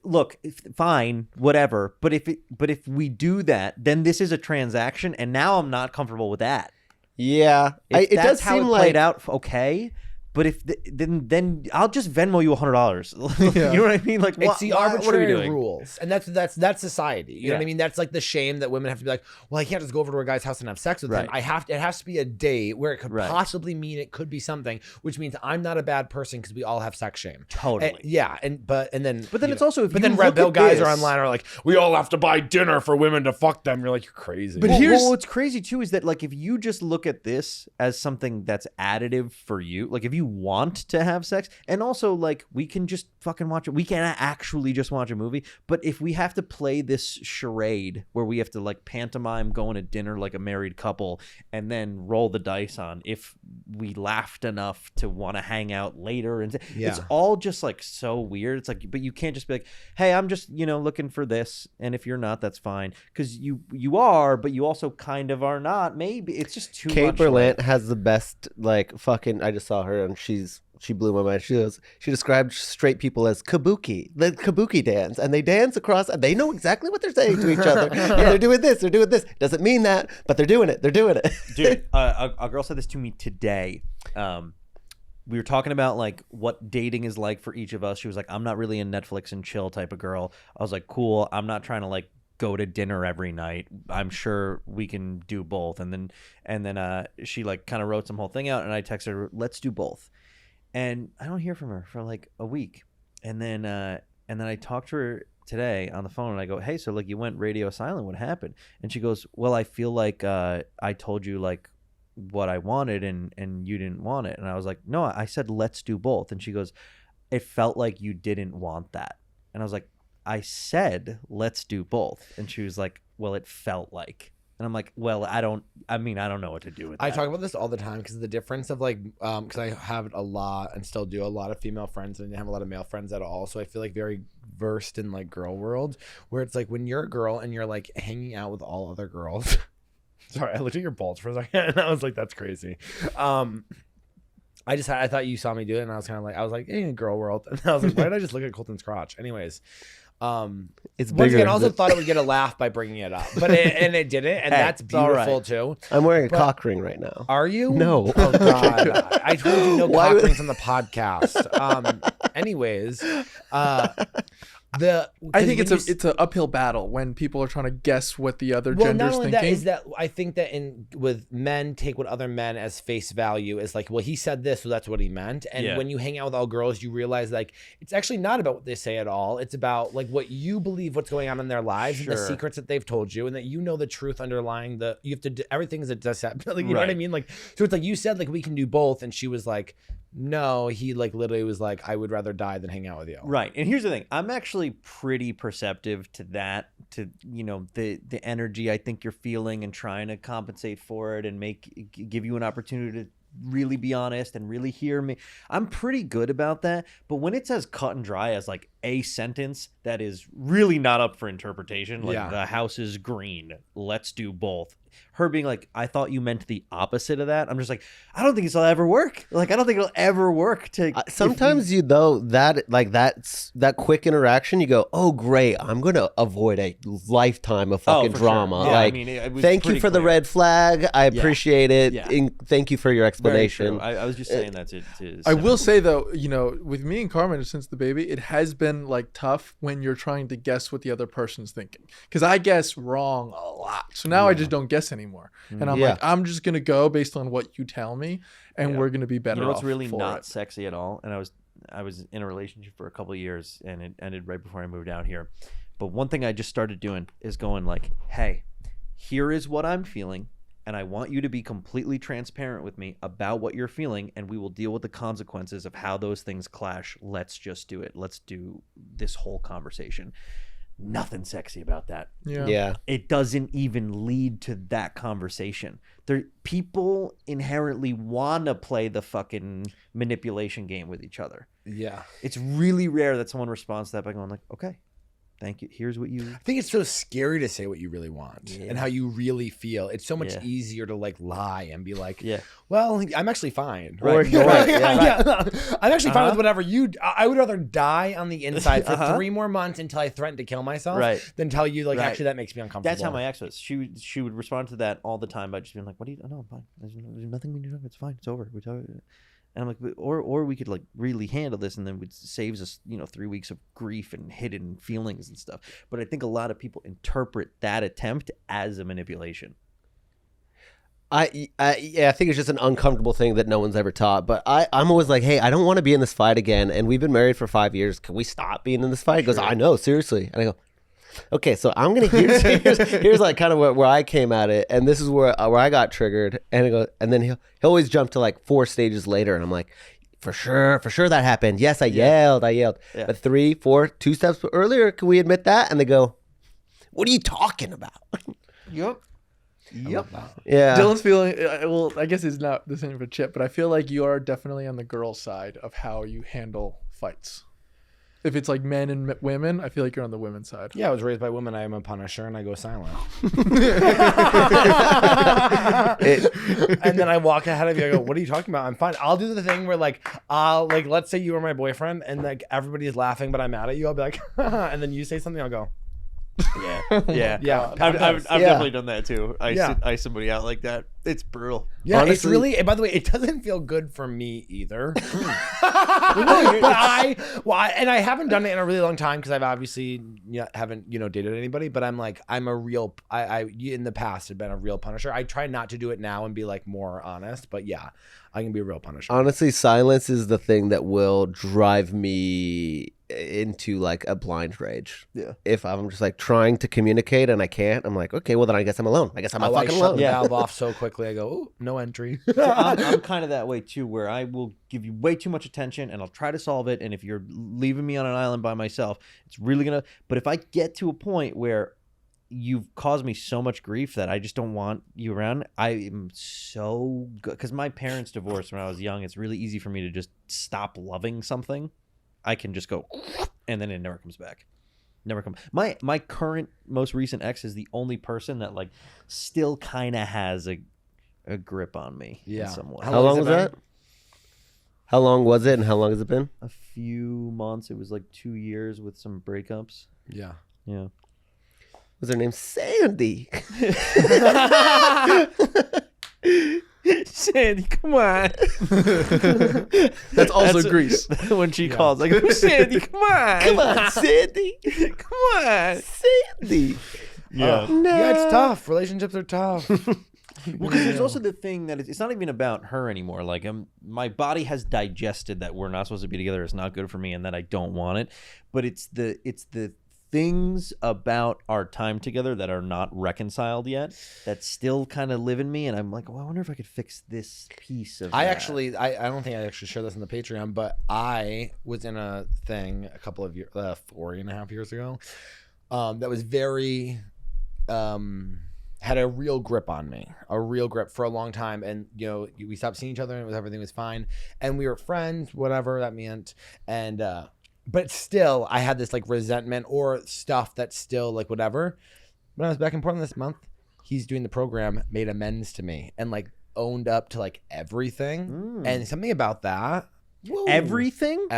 S1: look, fine, whatever. But if we do that, then this is a transaction. And now I'm not comfortable with that.
S3: Yeah.
S1: If
S3: It
S1: that's
S3: does
S1: how
S3: seem
S1: it
S3: like
S1: played out, okay. But if then I'll just Venmo you $100.
S5: Yeah.
S1: You know what I mean? Like,
S2: It's the
S1: what are we
S2: arbitrary
S1: doing?
S2: rules, and that's society. You know what I
S1: Yeah.
S2: mean? That's like the shame that women have to be like, well, I can't just go over to a guy's house and have sex with him.
S1: Right.
S2: It has to be a date where it could
S1: Right.
S2: possibly mean it could be something, which means I'm not a bad person because we all have sex shame.
S1: Totally.
S2: And, yeah, but then
S1: But then
S2: you
S1: it's
S2: know,
S1: also, if
S2: but
S1: you
S2: then
S1: look
S2: red pill
S1: at
S2: guys
S1: this-
S2: are online are like, we all have to buy dinner for women to fuck them. You're like, you're crazy.
S5: But
S1: Well,
S5: here's-
S1: what's crazy too is that, like, if you just look at this as something that's additive for you, like if you want to have sex, and also like we can just fucking watch it, we can actually just watch a movie. But if we have to play this charade where we have to like pantomime going to dinner like a married couple and then roll the dice on if we laughed enough to want to hang out later, and it's
S2: Yeah.
S1: all just like so weird. It's like, but you can't just be like, hey, I'm just looking for this, and if you're not, that's fine, because you are, but you also kind of are not. Maybe it's just too
S3: Kate
S1: much.
S3: Berlant
S1: like-
S3: has the best, like, fucking. I just saw her and she blew my mind. She described straight people as kabuki, the kabuki dance, and they dance across, and they know exactly what they're saying to each other. And they're doing this, they're doing this. Doesn't mean that, but they're doing it. They're doing it.
S1: Dude, a girl said this to me today. We were talking about like what dating is like for each of us. She was like, I'm not really a Netflix and chill type of girl. I was like, cool. I'm not trying to like go to dinner every night. I'm sure we can do both. And then she like kind of wrote some whole thing out, and I texted her, let's do both. And I don't hear from her for like a week. And then I talked to her today on the phone, and I go, hey, so like you went radio silent, what happened? And she goes, well, I feel like I told you like what I wanted and you didn't want it. And I was like, no, I said let's do both. And she goes, it felt like you didn't want that. And I was like, I said let's do both. And she was like, well, it felt like. And I'm like, well, I don't know what to do with that.
S2: I talk about this all the time because the difference of like, because I have a lot and still do a lot of female friends and have a lot of male friends at all. So I feel like very versed in like girl world, where it's like when you're a girl and you're like hanging out with all other girls. Sorry, I looked at your balls for a second and I was like, that's crazy. I thought you saw me do it, and I was kind of like, hey, girl world. And I was like, why did I just look at Colton's crotch? Anyways.
S3: It's
S2: Once
S3: bigger.
S2: again, I also thought it would get a laugh by bringing it up, but it didn't, and
S1: Hey,
S2: that's
S1: it's all
S2: beautiful
S1: right.
S2: too.
S3: I'm wearing a
S2: But-
S3: cock ring right now.
S2: Are you?
S3: No.
S2: Oh God! I told you no
S3: Why
S2: cock
S3: would-
S2: rings on the podcast. Anyways,
S5: I think it's an uphill battle when people are trying to guess what the other
S2: well,
S5: gender's
S2: not only
S5: thinking.
S2: that is that I think that with men take what other men as face value is like, well, he said this, so that's what he meant. And
S1: Yeah.
S2: when you hang out with all girls, you realize like it's actually not about what they say at all. It's about like what you believe, what's going on in their lives, and the
S1: Sure.
S2: secrets that they've told you, and that you know the truth underlying the. You have to do, everything is a deception. Like, you know what I
S1: Right.
S2: mean? Like, so it's like you said like we can do both, and she was like, no, he like literally was like, I would rather die than hang out with you.
S1: Right. And here's the thing. I'm actually pretty perceptive to that, to, the energy I think you're feeling and trying to compensate for it and give you an opportunity to really be honest and really hear me. I'm pretty good about that. But when it's as cut and dry as like a sentence that is really not up for interpretation, like
S2: Yeah.
S1: the house is green, let's do both. Her being like, I thought you meant the opposite of that. I'm just like, I don't think this will ever work. Like, I don't think it'll ever work to.
S3: Sometimes that quick interaction, you go, oh great, I'm gonna avoid a lifetime of fucking
S1: for sure.
S3: drama.
S1: Yeah,
S3: like,
S1: it was
S3: thank you
S1: pretty
S3: for the
S1: clear.
S3: red flag. I appreciate it.
S1: Yeah.
S3: And thank you for your
S1: Very
S3: explanation.
S1: true. I was just saying that to
S5: I will say though, with me and Carmen since the baby, it has been like tough when you're trying to guess what the other person's thinking, because I guess wrong a lot. So now I just don't guess anymore, and I'm
S3: Yeah.
S5: like, I'm just gonna go based on what you tell me, and
S1: Yeah.
S5: we're gonna be better.
S1: You know what's
S5: off
S1: really
S5: for
S1: not
S5: it.
S1: sexy at all? And I was in a relationship for a couple of years, and it ended right before I moved out here. But one thing I just started doing is going like, hey, here is what I'm feeling, and I want you to be completely transparent with me about what you're feeling, and we will deal with the consequences of how those things clash. Let's just do it. Let's do this whole conversation. nothing sexy about that.
S3: Yeah.
S1: It doesn't even lead to that conversation. People inherently want to play the fucking manipulation game with each other.
S2: Yeah.
S1: It's really rare that someone responds to that by going like, okay, thank you. Here's what you...
S2: I think it's so scary to say what you really want and how you really feel. It's so much easier to like lie and be like, well, I'm actually fine. Right. I'm actually fine with whatever you... I would rather die on the inside for 3 more months until I threaten to kill myself than tell you like, actually that makes me uncomfortable.
S1: That's how my ex was. She would respond to that all the time by just being like, what do you... No, I'm fine. There's nothing we need to do. It's fine. It's over. And I'm like, or we could like really handle this, and then it saves us, 3 weeks of grief and hidden feelings and stuff. But I think a lot of people interpret that attempt as a manipulation.
S3: I think it's just an uncomfortable thing that no one's ever taught. But I'm always like, hey, I don't want to be in this fight again. And we've been married for 5 years. Can we stop being in this fight? He goes, I know, seriously. And I go, okay, so I'm gonna here's like kind of where I came at it, and this is where I got triggered, and then he'll always jump to like 4 stages later, and I'm like, for sure that happened. Yes, I yelled, but 3, 4, 2 steps earlier, can we admit that? And they go, what are you talking about?
S5: Yep.
S3: Yeah.
S5: Dylan's feeling, well, I guess it's not the same for Chip, but I feel like you are definitely on the girl side of how you handle fights. If it's like men and women, I feel like you're on the women's side.
S2: Yeah, I was raised by women. I am a punisher, and I go silent. And then I walk ahead of you. I go, "What are you talking about? I'm fine." I'll do the thing where, like, let's say you were my boyfriend, and like everybody is laughing, but I'm mad at you. I'll be like, and then you say something. I'll go,
S1: yeah. I've definitely done that too. I somebody out like that. It's brutal.
S2: Yeah,
S3: honestly,
S2: it's really. And by the way, it doesn't feel good for me either. But I haven't done it in a really long time because I've obviously haven't dated anybody. But I'm a real. I in the past have been a real punisher. I try not to do it now and be like more honest. But yeah, I can be a real punisher.
S3: Honestly, silence is the thing that will drive me into like a blind rage.
S1: Yeah.
S3: If I'm just like trying to communicate and I can't, I'm like, okay, well then I guess I'm alone. I guess I'm not fucking alone.
S2: I shut the valve off so quickly. I go, oh, no entry.
S1: So I'm kind of that way too, where I will give you way too much attention and I'll try to solve it. And if you're leaving me on an island by myself, it's really gonna. But if I get to a point where you've caused me so much grief that I just don't want you around, I am so good because my parents divorced when I was young. It's really easy for me to just stop loving something. I can just go, and then it never comes back. Never come. My current most recent ex is the only person that like still kind of has a grip on me.
S2: Yeah.
S1: In some way.
S3: How long was that? How long was it, and how long has it been?
S1: A few months. It was like 2 years with some breakups.
S2: Yeah.
S1: Yeah.
S3: Was her name Sandy?
S1: Sandy, come on.
S5: That's also Grease.
S1: When she calls, like, Sandy, come on.
S3: Come on, Sandy.
S1: Come on.
S3: Sandy.
S1: Yeah.
S2: Yeah, it's tough. Relationships are tough.
S1: Well, because there's also the thing that it's not even about her anymore. Like, my body has digested that we're not supposed to be together. It's not good for me, and that I don't want it. But it's the things about our time together that are not reconciled yet that still kind of live in me, and I'm like, well, I wonder if I could fix this piece of
S2: I don't think I actually share this in the Patreon, but I was in a thing a couple of years, 4.5 years ago, that was very had a real grip on me, a real grip for a long time. And, we stopped seeing each other and everything was fine. And we were friends, whatever that meant. And, but still I had this like resentment or stuff that's still like whatever. When I was back in Portland this month, he's doing the program, made amends to me and like owned up to like everything. And something about that. Whoa.
S1: Everything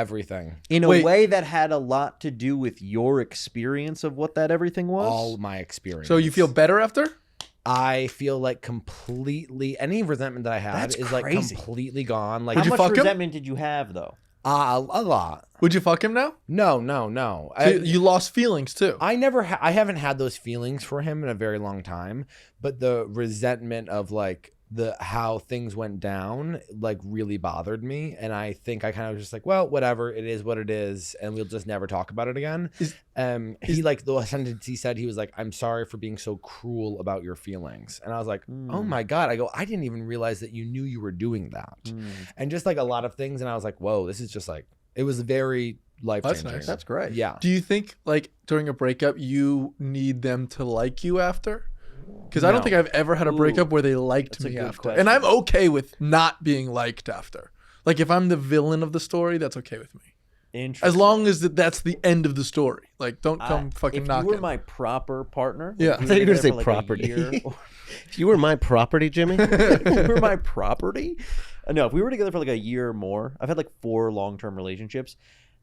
S1: in a way that had a lot to do with your experience of what that everything was.
S2: All my experience.
S5: So you feel better after?
S2: I feel like completely any resentment that I had is like completely gone. Like,
S1: how much resentment did you have though?
S2: A lot.
S5: Would you fuck him now?
S2: No.
S5: So you lost feelings too.
S2: I haven't had those feelings for him in a very long time, but the resentment of like how things went down like really bothered me, and I think I kind of was just like, well, whatever, it is what it is, and we'll just never talk about it again. He like the sentence he said, he was like, I'm sorry for being so cruel about your feelings, and I was like, oh my god. I go, I didn't even realize that you knew you were doing that, and just like a lot of things, and I was like, whoa, this is just like It was very life-changing.
S5: nice.
S1: That's great.
S2: Yeah.
S5: Do you think like during a breakup you need them to like you after? Because I don't
S1: No.
S5: think I've ever had a breakup where they liked
S1: That's a
S5: me
S1: good
S5: after,
S1: question.
S5: and I'm okay with not being liked after. Like if I'm the villain of the story, that's okay with me.
S1: Interesting.
S5: As long as that's the end of the story. Like don't come fucking
S1: if
S5: knocking.
S1: you were my proper partner,
S5: Yeah.
S1: if
S5: I
S1: we
S3: thought you were gonna
S1: together
S3: say
S1: for, like, a
S3: property.
S1: year-
S3: If you were my property, Jimmy.
S1: if you were my property. No, if we were together for like a year or more, I've had like 4 long-term relationships.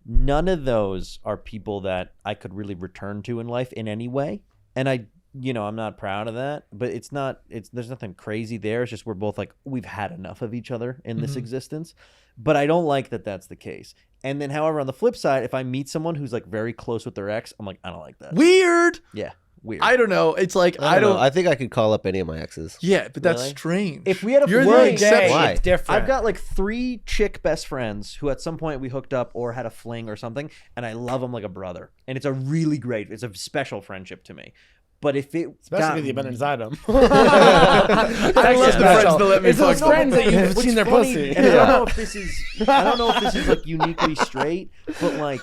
S1: None of those are people that I could really return to in life in any way. And I'm not proud of that, but there's nothing crazy there. It's just we're both like, we've had enough of each other in this existence. But I don't like that that's the case. And then, however, on the flip side, if I meet someone who's like very close with their ex, I'm like, I don't like that.
S5: Weird.
S1: Yeah, weird.
S5: I don't know. It's like
S3: I don't know. I think I could call up any of my exes.
S5: Yeah, but that's
S1: Really?
S5: strange.
S1: If we had a
S5: You're
S1: fling-
S5: the
S2: Gay,
S5: exception.
S3: Why?
S2: it's different.
S1: I've got like 3 chick best friends who at some point we hooked up or had a fling or something, and I love them like a brother. And it's a special friendship to me. But if it
S2: Especially because you've been inside them.
S5: I love the friends that let me
S2: It's
S5: fuck
S2: those
S5: them.
S2: friends that you've
S1: What's
S2: seen their
S1: funny,
S2: pussy.
S1: and I don't know if this is like uniquely straight, but like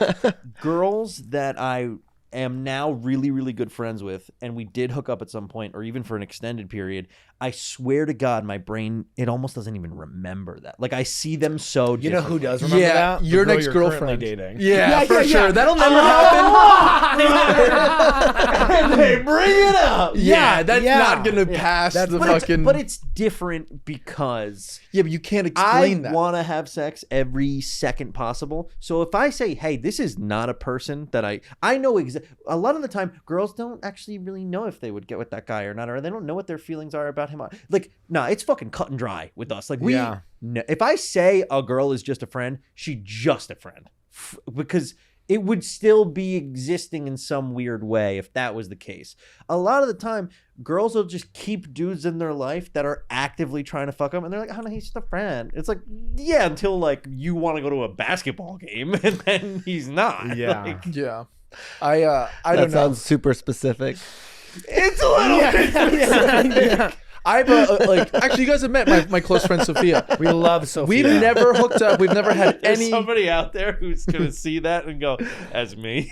S1: girls that I am now really, really good friends with, and we did hook up at some point, or even for an extended period, I swear to God, my brain, it almost doesn't even remember that. Like I see them so
S2: You know who
S1: differently.
S2: does remember
S5: Yeah,
S2: that? The
S5: your
S2: girl
S5: next
S2: you're currently
S5: girlfriend.
S2: dating.
S5: Yeah, for
S2: yeah.
S5: sure. That'll never happen.
S1: Hey, bring it up.
S5: Yeah, that's
S2: yeah.
S5: not gonna pass the fucking.
S1: But it's different because
S5: yeah, but you can't
S1: I
S5: explain that.
S1: want to have sex every second possible. So if I say, "Hey, this is not a person that I know," a lot of the time, girls don't actually really know if they would get with that guy or not, or they don't know what their feelings are about him. Like, nah, it's fucking cut and dry with us. Like, if I say a girl is just a friend, she's just a friend, because it would still be existing in some weird way if that was the case. A lot of the time, girls will just keep dudes in their life that are actively trying to fuck them, and they're like, "Oh no, he's just a friend." It's like, yeah, until like you want to go to a basketball game, and then he's not.
S2: Yeah.
S1: Like,
S5: Yeah, I
S3: That
S5: don't know.
S3: sounds super specific.
S1: it's a little bit.
S5: I've like actually, you guys have met my close friend Sophia.
S2: We love Sophia.
S5: We've never hooked up. We've never had
S1: There's
S5: any.
S1: somebody out there who's gonna see that and go, "That's me."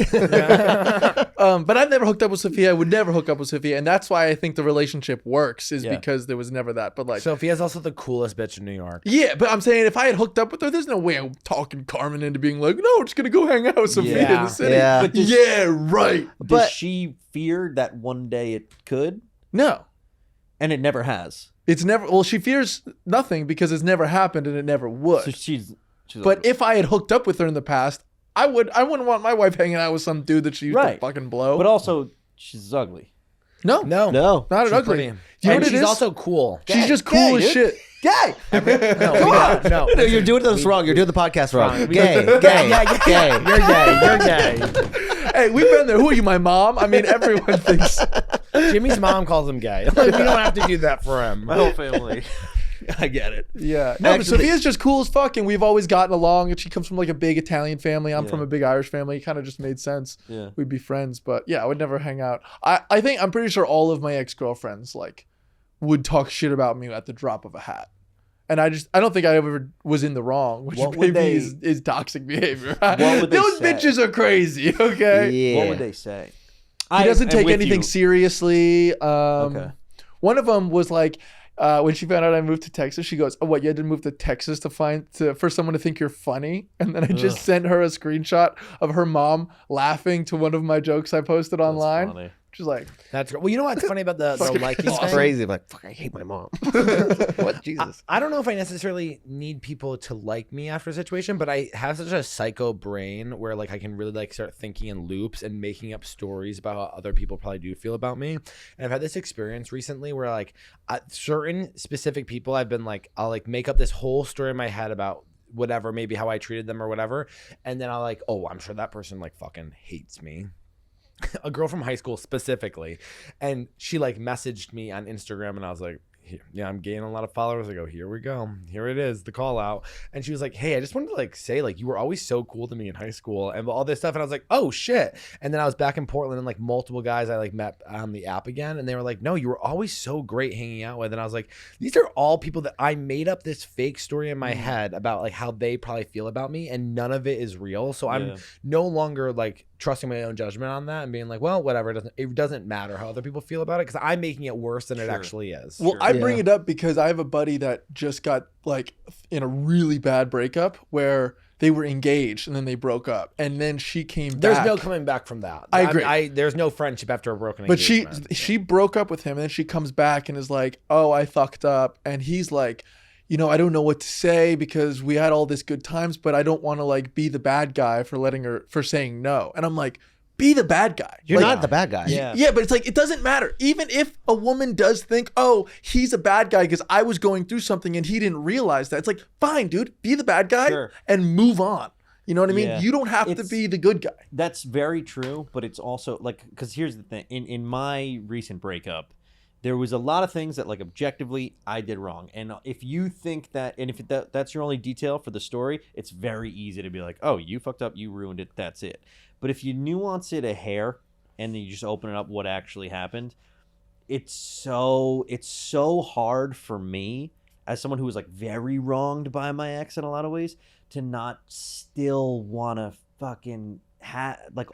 S5: But I've never hooked up with Sophia. I would never hook up with Sophia, and that's why I think the relationship works is
S1: Yeah.
S5: because there was never that. But like,
S2: Sophia's also the coolest bitch in New York.
S5: yeah, but I'm saying if I had hooked up with her, there's no way I'm talking Carmen into being like, no, we're just gonna go hang out with Sophia in
S2: Yeah.
S5: the city.
S3: Yeah.
S1: But does-
S5: Yeah, right.
S1: Does she fear that one day it could,
S5: No,
S1: and it never has?
S5: it's never. Well, she fears nothing because it's never happened and it never would.
S1: So she's
S5: But if I had hooked up with her in the past, I wouldn't want my wife hanging out with some dude that she used to
S1: Right.
S5: fucking blow.
S1: but also she's ugly.
S5: no,
S2: No.
S3: No.
S5: not
S2: She's
S5: ugly.
S2: pretty.
S5: Do you know
S2: And
S5: what it
S2: she's
S5: is?
S2: also cool.
S5: She's just
S1: Gay,
S5: cool as
S1: dude.
S5: shit.
S1: Gay.
S2: No,
S3: No, you're doing this wrong. You're doing the podcast wrong.
S2: Wrong.
S3: Gay, gay, gay.
S2: You're gay. You're gay.
S5: Hey, we've been there. Who are you, my mom? I mean, everyone thinks.
S2: Jimmy's mom calls him gay. Like, we don't have to do that for him.
S1: My whole family. I get it.
S5: Yeah. No, but
S3: Actually-
S5: Sophia's just cool as fuck, and we've always gotten along. And she comes from like a big Italian family. I'm from
S1: Yeah.
S5: a big Irish family. It kind of just made sense.
S1: Yeah.
S5: We'd be friends. But yeah, I would never hang out. I think I'm pretty sure all of my ex-girlfriends like would talk shit about me at the drop of a hat. And I don't think I ever was in the wrong, which
S1: What would
S5: maybe
S1: they-
S5: is toxic behavior.
S1: What would they
S5: Those
S1: say?
S5: bitches are crazy, okay?
S3: Yeah.
S1: What would they say?
S5: He doesn't take
S1: with
S5: anything
S1: you.
S5: seriously.
S1: Okay.
S5: One of them was like, when she found out I moved to Texas, she goes, "Oh, what? You had to move to Texas for someone to think you're funny?" And then I just sent her a screenshot of her mom laughing to one of my jokes I posted online.
S1: funny.
S5: She's like,
S2: That's great. Well, you know what's funny about the
S5: Fucking
S2: liking
S3: It's
S2: thing?
S3: crazy. I'm like, fuck, I hate my mom. What? Jesus.
S2: I don't know if I necessarily need people to like me after a situation, but I have such a psycho brain where like I can really like start thinking in loops and making up stories about how other people probably do feel about me. And I've had this experience recently where like certain specific people I've been like, I'll like make up this whole story in my head about whatever, maybe how I treated them or whatever. And then I'll like, oh, I'm sure that person like fucking hates me. A girl from high school specifically, and she like messaged me on Instagram, and I was like, yeah, I'm gaining a lot of followers. I go, here we go. Here it is, the call out. And she was like, hey, I just wanted to like say, like, you were always so cool to me in high school and all this stuff. And I was like, oh shit. And then I was back in Portland and like multiple guys I like met on the app again. And they were like, no, you were always so great hanging out with. And I was like, these are all people that I made up this fake story in my head about like how they probably feel about me. And none of it is real. So I'm no longer like trusting my own judgment on that and being like, well, whatever. It doesn't matter how other people feel about it because I'm making it worse than it actually is.
S5: Well, I bring it up because I have a buddy that just got like in a really bad breakup where they were engaged and then they broke up and then she came back.
S2: There's no coming back from that.
S5: I agree.
S2: There's no friendship after a broken
S5: but
S2: engagement.
S5: she broke up with him and then she comes back and is like, oh, I fucked up. And he's like, you know, I don't know what to say because we had all this good times, but I don't want to like be the bad guy for saying no. And I'm like, be the bad guy.
S3: You're
S5: like,
S3: not the bad guy.
S5: Yeah, but it's like, it doesn't matter. Even if a woman does think, oh, he's a bad guy because I was going through something and he didn't realize that. It's like, fine, dude, be the bad guy and move on. You know what I mean?
S1: Yeah.
S5: You don't have to be the good guy.
S1: That's very true, but it's also like, because here's the thing. In my recent breakup, there was a lot of things that like objectively I did wrong. And if you think that, and if that's your only detail for the story, it's very easy to be like, oh, you fucked up, you ruined it, that's it. But if you nuance it a hair and then you just open it up what actually happened, it's so hard for me as someone who was like very wronged by my ex in a lot of ways to not still want to fucking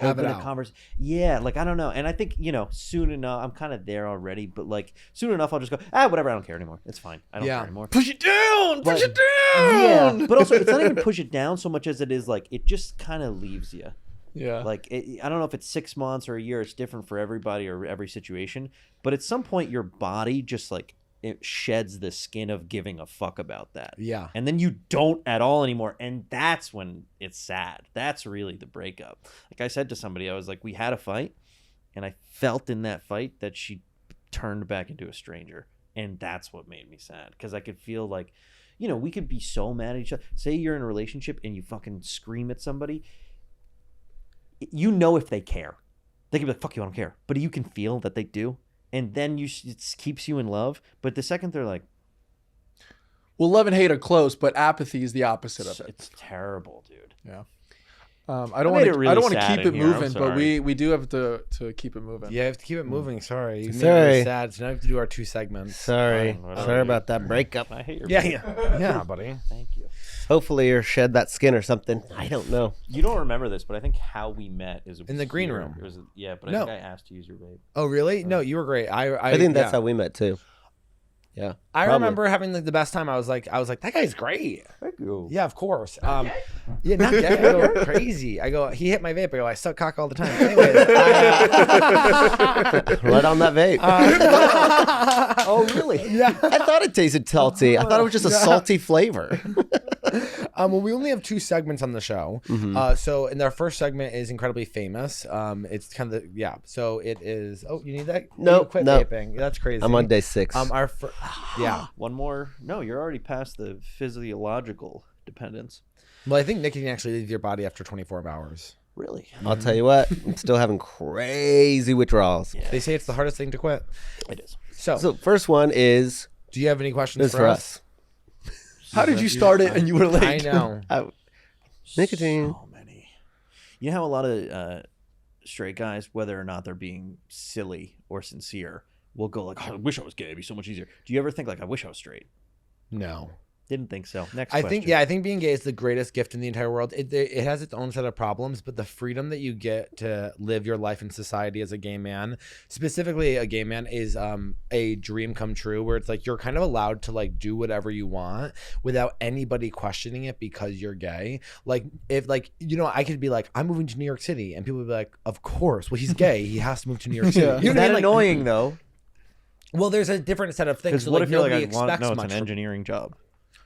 S1: open a conversation. Yeah, like I don't know. And I think, you know, soon enough, I'm kind of there already, but like soon enough I'll just go, whatever, I don't care anymore. It's fine. I don't care anymore.
S5: Push it down.
S1: Push it down. Yeah, but also it's not even push it down so much as it is like it just kind of leaves you.
S5: Yeah.
S1: Like, I don't know if it's 6 months or a year. It's different for everybody or every situation. But at some point, your body just, like, it sheds the skin of giving a fuck about that.
S2: Yeah.
S1: And then you don't at all anymore. And that's when it's sad. That's really the breakup. Like I said to somebody, I was like, we had a fight. And I felt in that fight that she turned back into a stranger. And that's what made me sad. Because I could feel like, you know, we could be so mad at each other. Say you're in a relationship and you fucking scream at somebody. You know if they care. They can be like, fuck you, I don't care. But you can feel that they do. And then it keeps you in love. But the second they're like...
S5: Well, love and hate are close, but apathy is the opposite of it.
S1: It's terrible, dude.
S5: Yeah. I don't want to keep it moving, but we do have to keep it moving.
S2: Yeah, I have to keep it moving. Sorry. You made
S3: Sorry.
S2: me sad. So now I have to do our 2 segments.
S3: Sorry about that breakup.
S1: I hate your
S2: Yeah, buddy.
S1: Thank you.
S3: Hopefully you're shed that skin or something. I don't know.
S1: You don't remember this, but I think how we met is
S2: in the green room.
S1: It was, but I think I asked to use your vape.
S2: Oh, really? No, you were great.
S3: I think that's how we met too. Yeah.
S2: I remember having like the best time. I was like, that guy's great.
S1: Thank you.
S2: Yeah, of course. Yeah, not gay. I go, crazy. I go, he hit my vape. I go, I suck cock all the time. Anyways,
S3: right on that vape.
S1: Oh, really?
S3: Yeah. I thought it tasted salty. I thought it was just a salty flavor.
S2: Well, we only have 2 segments on the show.
S3: Mm-hmm.
S2: So, and our first segment is incredibly famous. It's kind of So it is. Oh, you need that?
S3: No,
S2: You quit
S3: no.
S2: vaping. That's crazy.
S3: I'm on day 6.
S2: Yeah.
S1: One more. No, you're already past the physiological dependence.
S2: Well, I think nicotine actually leaves your body after 24 hours.
S1: Really?
S3: I'll tell you what. I'm still having crazy withdrawals.
S1: Yeah.
S2: They say it's the hardest thing to quit.
S1: It is.
S2: So
S3: first one is
S2: do you have any questions
S3: for us?
S5: How did you start it and you were late?
S2: I know.
S3: Nicotine.
S1: So many. You know how a lot of straight guys, whether or not they're being silly or sincere, will go like, oh, I wish I was gay. It'd be so much easier. Do you ever think like, I wish I was straight?
S2: No.
S1: Didn't think so. Next
S2: I
S1: question.
S2: think being gay is the greatest gift in the entire world. It has its own set of problems, but the freedom that you get to live your life in society as a gay man, specifically a gay man, is a dream come true where it's like you're kind of allowed to like do whatever you want without anybody questioning it because you're gay. Like if like, you know, I could be like, I'm moving to New York City, and people would be like, of course, well, he's gay. He has to move to New York City.
S5: Yeah.
S2: You know
S1: Is
S2: what I
S1: that
S2: mean? Like,
S1: annoying though?
S2: well, there's a different set of things.
S1: Because
S2: So,
S1: what
S2: like,
S1: if you're like,
S2: nobody
S1: I want,
S2: expects
S1: no, it's
S2: much
S1: an
S2: from-
S1: engineering job.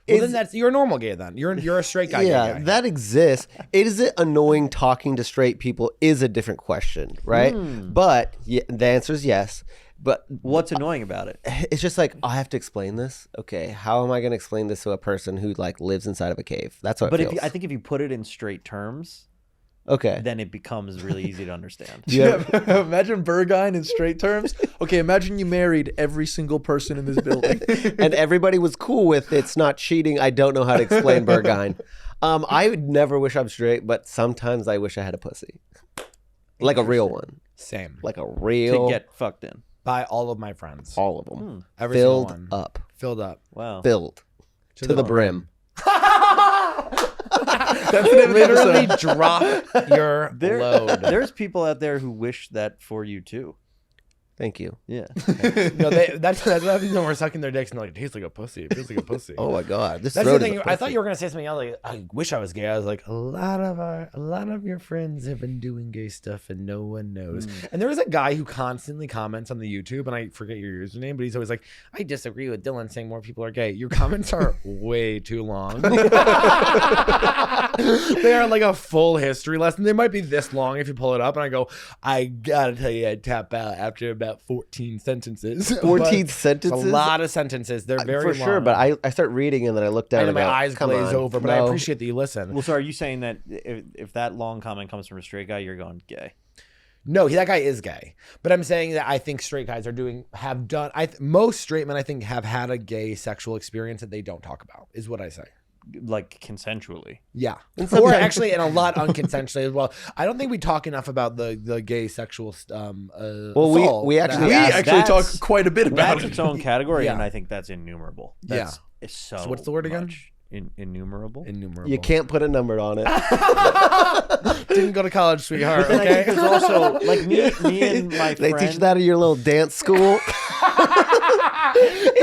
S2: Well, then you're a normal gay then. You're a straight guy.
S3: Yeah,
S2: gay guy.
S3: that exists. Is it annoying talking to straight people is a different question, right? But the answer is yes. But
S1: What's annoying about it?
S3: it's just like, I have to explain this. Okay, how am I going to explain this to a person who like lives inside of a cave? That's what.
S1: But
S3: it feels.
S1: I think if you put it in straight terms,
S3: Okay.
S1: then it becomes really easy to understand.
S3: Yeah.
S5: Imagine Berghain in straight terms. Okay, imagine you married every single person in this building.
S3: And everybody was cool with it's not cheating. I don't know how to explain Berghain. I would never wish I'm straight, but sometimes I wish I had a pussy. Like a real one.
S2: Same.
S3: Like a real.
S1: To get fucked in.
S2: By all of my friends.
S3: All of them.
S2: Every single
S3: Filled
S2: one.
S3: up.
S2: Filled up.
S1: Wow.
S3: Filled. To the brim.
S5: That's an
S2: Literally
S5: episode.
S2: drop your load.
S1: There's people out there who wish that for you too.
S3: Thank you.
S1: Yeah.
S2: No, that's what happens when we're sucking their dicks and they're like, it tastes like a pussy. It feels like a pussy.
S3: Oh my God. This
S2: That's the
S3: throat
S2: thing.
S3: is a
S2: I thought
S3: pussy.
S2: you were gonna say something else. Like, I wish I was gay. I was like, a lot of your friends have been doing gay stuff and no one knows. And there was a guy who constantly comments on the YouTube, and I forget your username, but he's always like, I disagree with Dylan saying more people are gay. Your comments are way too long. They are like a full history lesson. They might be this long if you pull it up, and I go, I gotta tell you, I tap out after about 14 sentences.
S3: 14
S2: But
S3: sentences?
S2: it's a lot of sentences. They're very
S3: For sure,
S2: long.
S3: but I start reading and then I look down
S2: And
S3: and
S2: then my
S3: go,
S2: eyes
S3: come
S2: glaze
S3: on.
S2: over, but I
S3: No.
S2: appreciate that you listen.
S1: Well, so are you saying that if that long comment comes from a straight guy, you're going gay?
S2: No, that guy is gay. But I'm saying that I think straight guys have done. Most straight men, I think, have had a gay sexual experience that they don't talk about. Is what I say.
S1: Like consensually.
S2: Yeah, or actually, and a lot unconsensually as well. I don't think we talk enough about the gay sexual.
S3: Well,
S2: assault
S3: we actually
S5: We
S3: asked-
S5: actually talk
S1: That's-
S5: quite a bit about
S1: That's
S5: it.
S1: its own category,
S2: Yeah.
S1: and I think that's innumerable. That's it's so
S2: what's the word again?
S1: much innumerable.
S2: Innumerable.
S3: You can't put a number on it.
S2: Didn't go to college, sweetheart.
S1: Then I think
S2: Okay.
S1: there's also like me and my
S3: They
S1: friend.
S3: teach you that at your little dance school.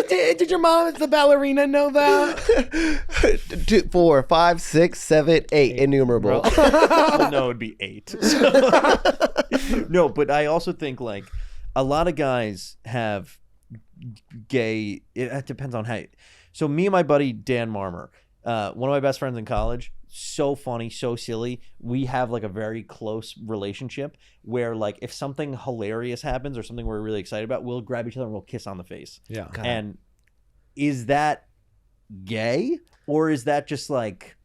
S2: Did your mom, as the ballerina, know that?
S3: 2, 4, 5, 6, 7, 8. Innumerable.
S1: Well, no, it'd be 8. No, but I also think like a lot of guys have gay. It depends on how. So me and my buddy Dan Marmer, one of my best friends in college, so funny, so silly. We have like a very close relationship where like if something hilarious happens or something we're really excited about, we'll grab each other and we'll kiss on the face.
S2: Yeah.
S1: And is that gay or is that just like,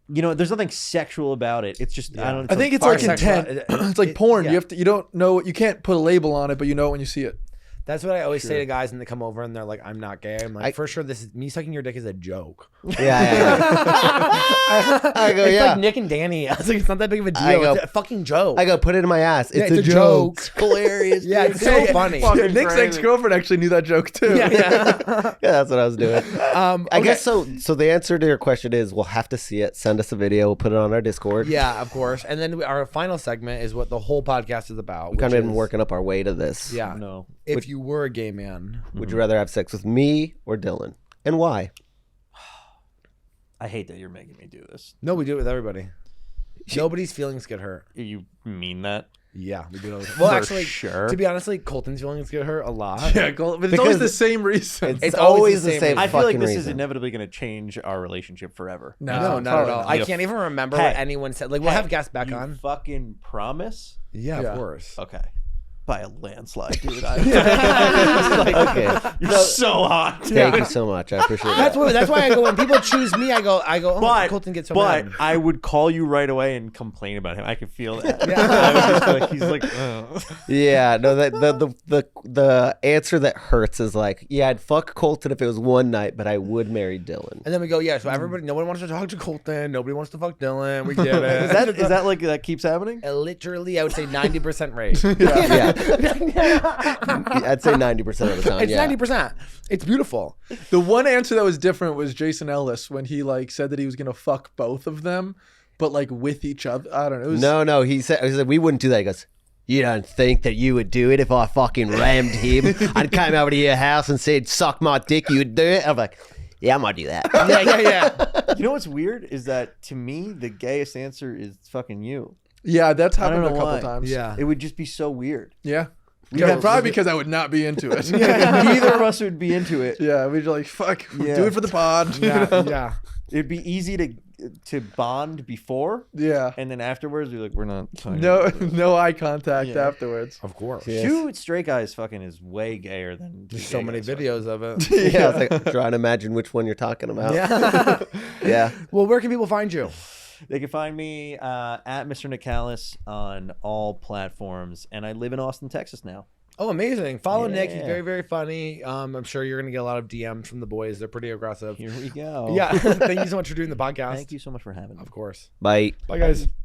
S1: you know, there's nothing sexual about it. It's just I don't.
S5: I think it's
S2: Our
S5: like
S2: sexual-
S5: intent. It's like porn.
S2: yeah.
S5: You don't know. You can't put a label on it, but you know it when you see it.
S2: That's what I always say to guys when they come over and they're like, I'm not gay. I'm like, for sure, this is me sucking your dick is a joke.
S3: Yeah. I go,
S2: It's
S3: yeah.
S2: like Nick and Danny. I was like, it's not that big of a deal.
S3: I go-
S2: It's a fucking joke.
S3: I go, put it in my ass.
S2: Yeah,
S3: It's a joke.
S1: hilarious.
S2: Yeah, it's so funny.
S5: Yeah, Nick's ex-girlfriend actually knew that joke too.
S2: Yeah.
S3: Yeah, that's what I was doing. I guess so. So the answer to your question is we'll have to see it. Send us a video. We'll put it on our Discord.
S2: Yeah, of course. And then our final segment is what the whole podcast is about.
S3: We've kind of
S2: which
S3: been
S2: is-
S3: working up our way to this.
S2: Yeah.
S1: No.
S2: If you were a gay man,
S3: Would you rather have sex with me or Dylan? And why?
S1: I hate that you're making me do this.
S2: no, we do it with everybody. Nobody's feelings get hurt.
S1: You mean that?
S2: Yeah, we do it. Well,
S1: For
S2: actually,
S1: sure.
S2: to be honest, like Colton's feelings get hurt a lot.
S5: Yeah, but it's
S3: Because
S5: always the same reason.
S3: It's always the
S2: same
S3: same.
S1: I feel like
S3: fucking
S1: this is
S3: reason.
S1: inevitably going to change our relationship forever.
S2: No, not at
S5: probably
S2: all.
S5: not.
S2: I can't even remember
S1: Hey.
S2: what anyone said. Like, we'll have guests back
S1: You
S2: on.
S1: fucking promise?
S2: Yeah,
S5: Yeah.
S2: of course.
S1: Okay. By a landslide, dude.
S3: Okay.
S1: You're so hot.
S3: Thank you so much. I appreciate
S2: That's
S3: that.
S2: why I go when people choose me, I go. Oh,
S1: But,
S2: Colton gets so
S1: but
S2: mad.
S1: I would call you right away and complain about him. I could feel that. I would just be like, he's like, "Ugh."
S3: Yeah, no, the answer that hurts is like, yeah, I'd fuck Colton if it was one night, but I would marry Dylan.
S2: And then we go, yeah. So everybody, no one wants to talk to Colton. Nobody wants to fuck Dylan. We get it.
S1: Is that like that keeps happening?
S2: Literally, I would say 90% rate.
S3: Yeah, I'd say 90% of the time.
S2: It's
S3: yeah.
S2: 90%. It's beautiful.
S5: The one answer that was different was Jason Ellis when he like said that he was gonna fuck both of them, but like with each other. I don't know. It was,
S3: No, he said we wouldn't do that. He goes, you don't think that you would do it if I fucking rammed him? I'd come over to your house and said, suck my dick, you would do it? I'm like, yeah, I might do that.
S2: Yeah.
S1: You know what's weird is that to me the gayest answer is fucking you.
S5: Yeah, that's
S1: I don't
S5: happened a
S1: know
S5: couple
S1: why.
S5: times.
S2: Yeah.
S1: It would just be so weird.
S5: Yeah.
S1: Yeah,
S5: Probably because I would not be into it.
S1: Neither of us would be into it.
S5: Yeah, we'd be like, fuck,
S1: Yeah.
S5: do it for the pod.
S2: Yeah.
S1: It'd be easy to bond before,
S5: Yeah.
S1: and then afterwards we're like, we're not. talking
S5: No,
S1: about this.
S5: no eye contact
S1: Yeah.
S5: afterwards.
S2: Of course.
S3: Yeah.
S1: Two straight guys fucking is way gayer than
S2: There's
S1: two
S2: so
S1: gay
S2: many
S1: guys fucking.
S2: videos of it.
S3: Yeah, I was like trying to imagine which one you're talking about.
S2: Yeah.
S3: Yeah.
S2: Well, where can people find you?
S1: They can find me at Mr. Nick Callas on all platforms, and I live in Austin, Texas now.
S2: Oh, amazing. Follow Nick. He's
S1: Yeah.
S2: very, very funny. I'm sure you're going to get a lot of DMs from the boys. They're pretty aggressive.
S1: Here we go.
S2: Yeah. Thank you so much for doing the podcast.
S1: Thank you so much for having me.
S2: Of course.
S3: Bye.
S2: Bye, guys.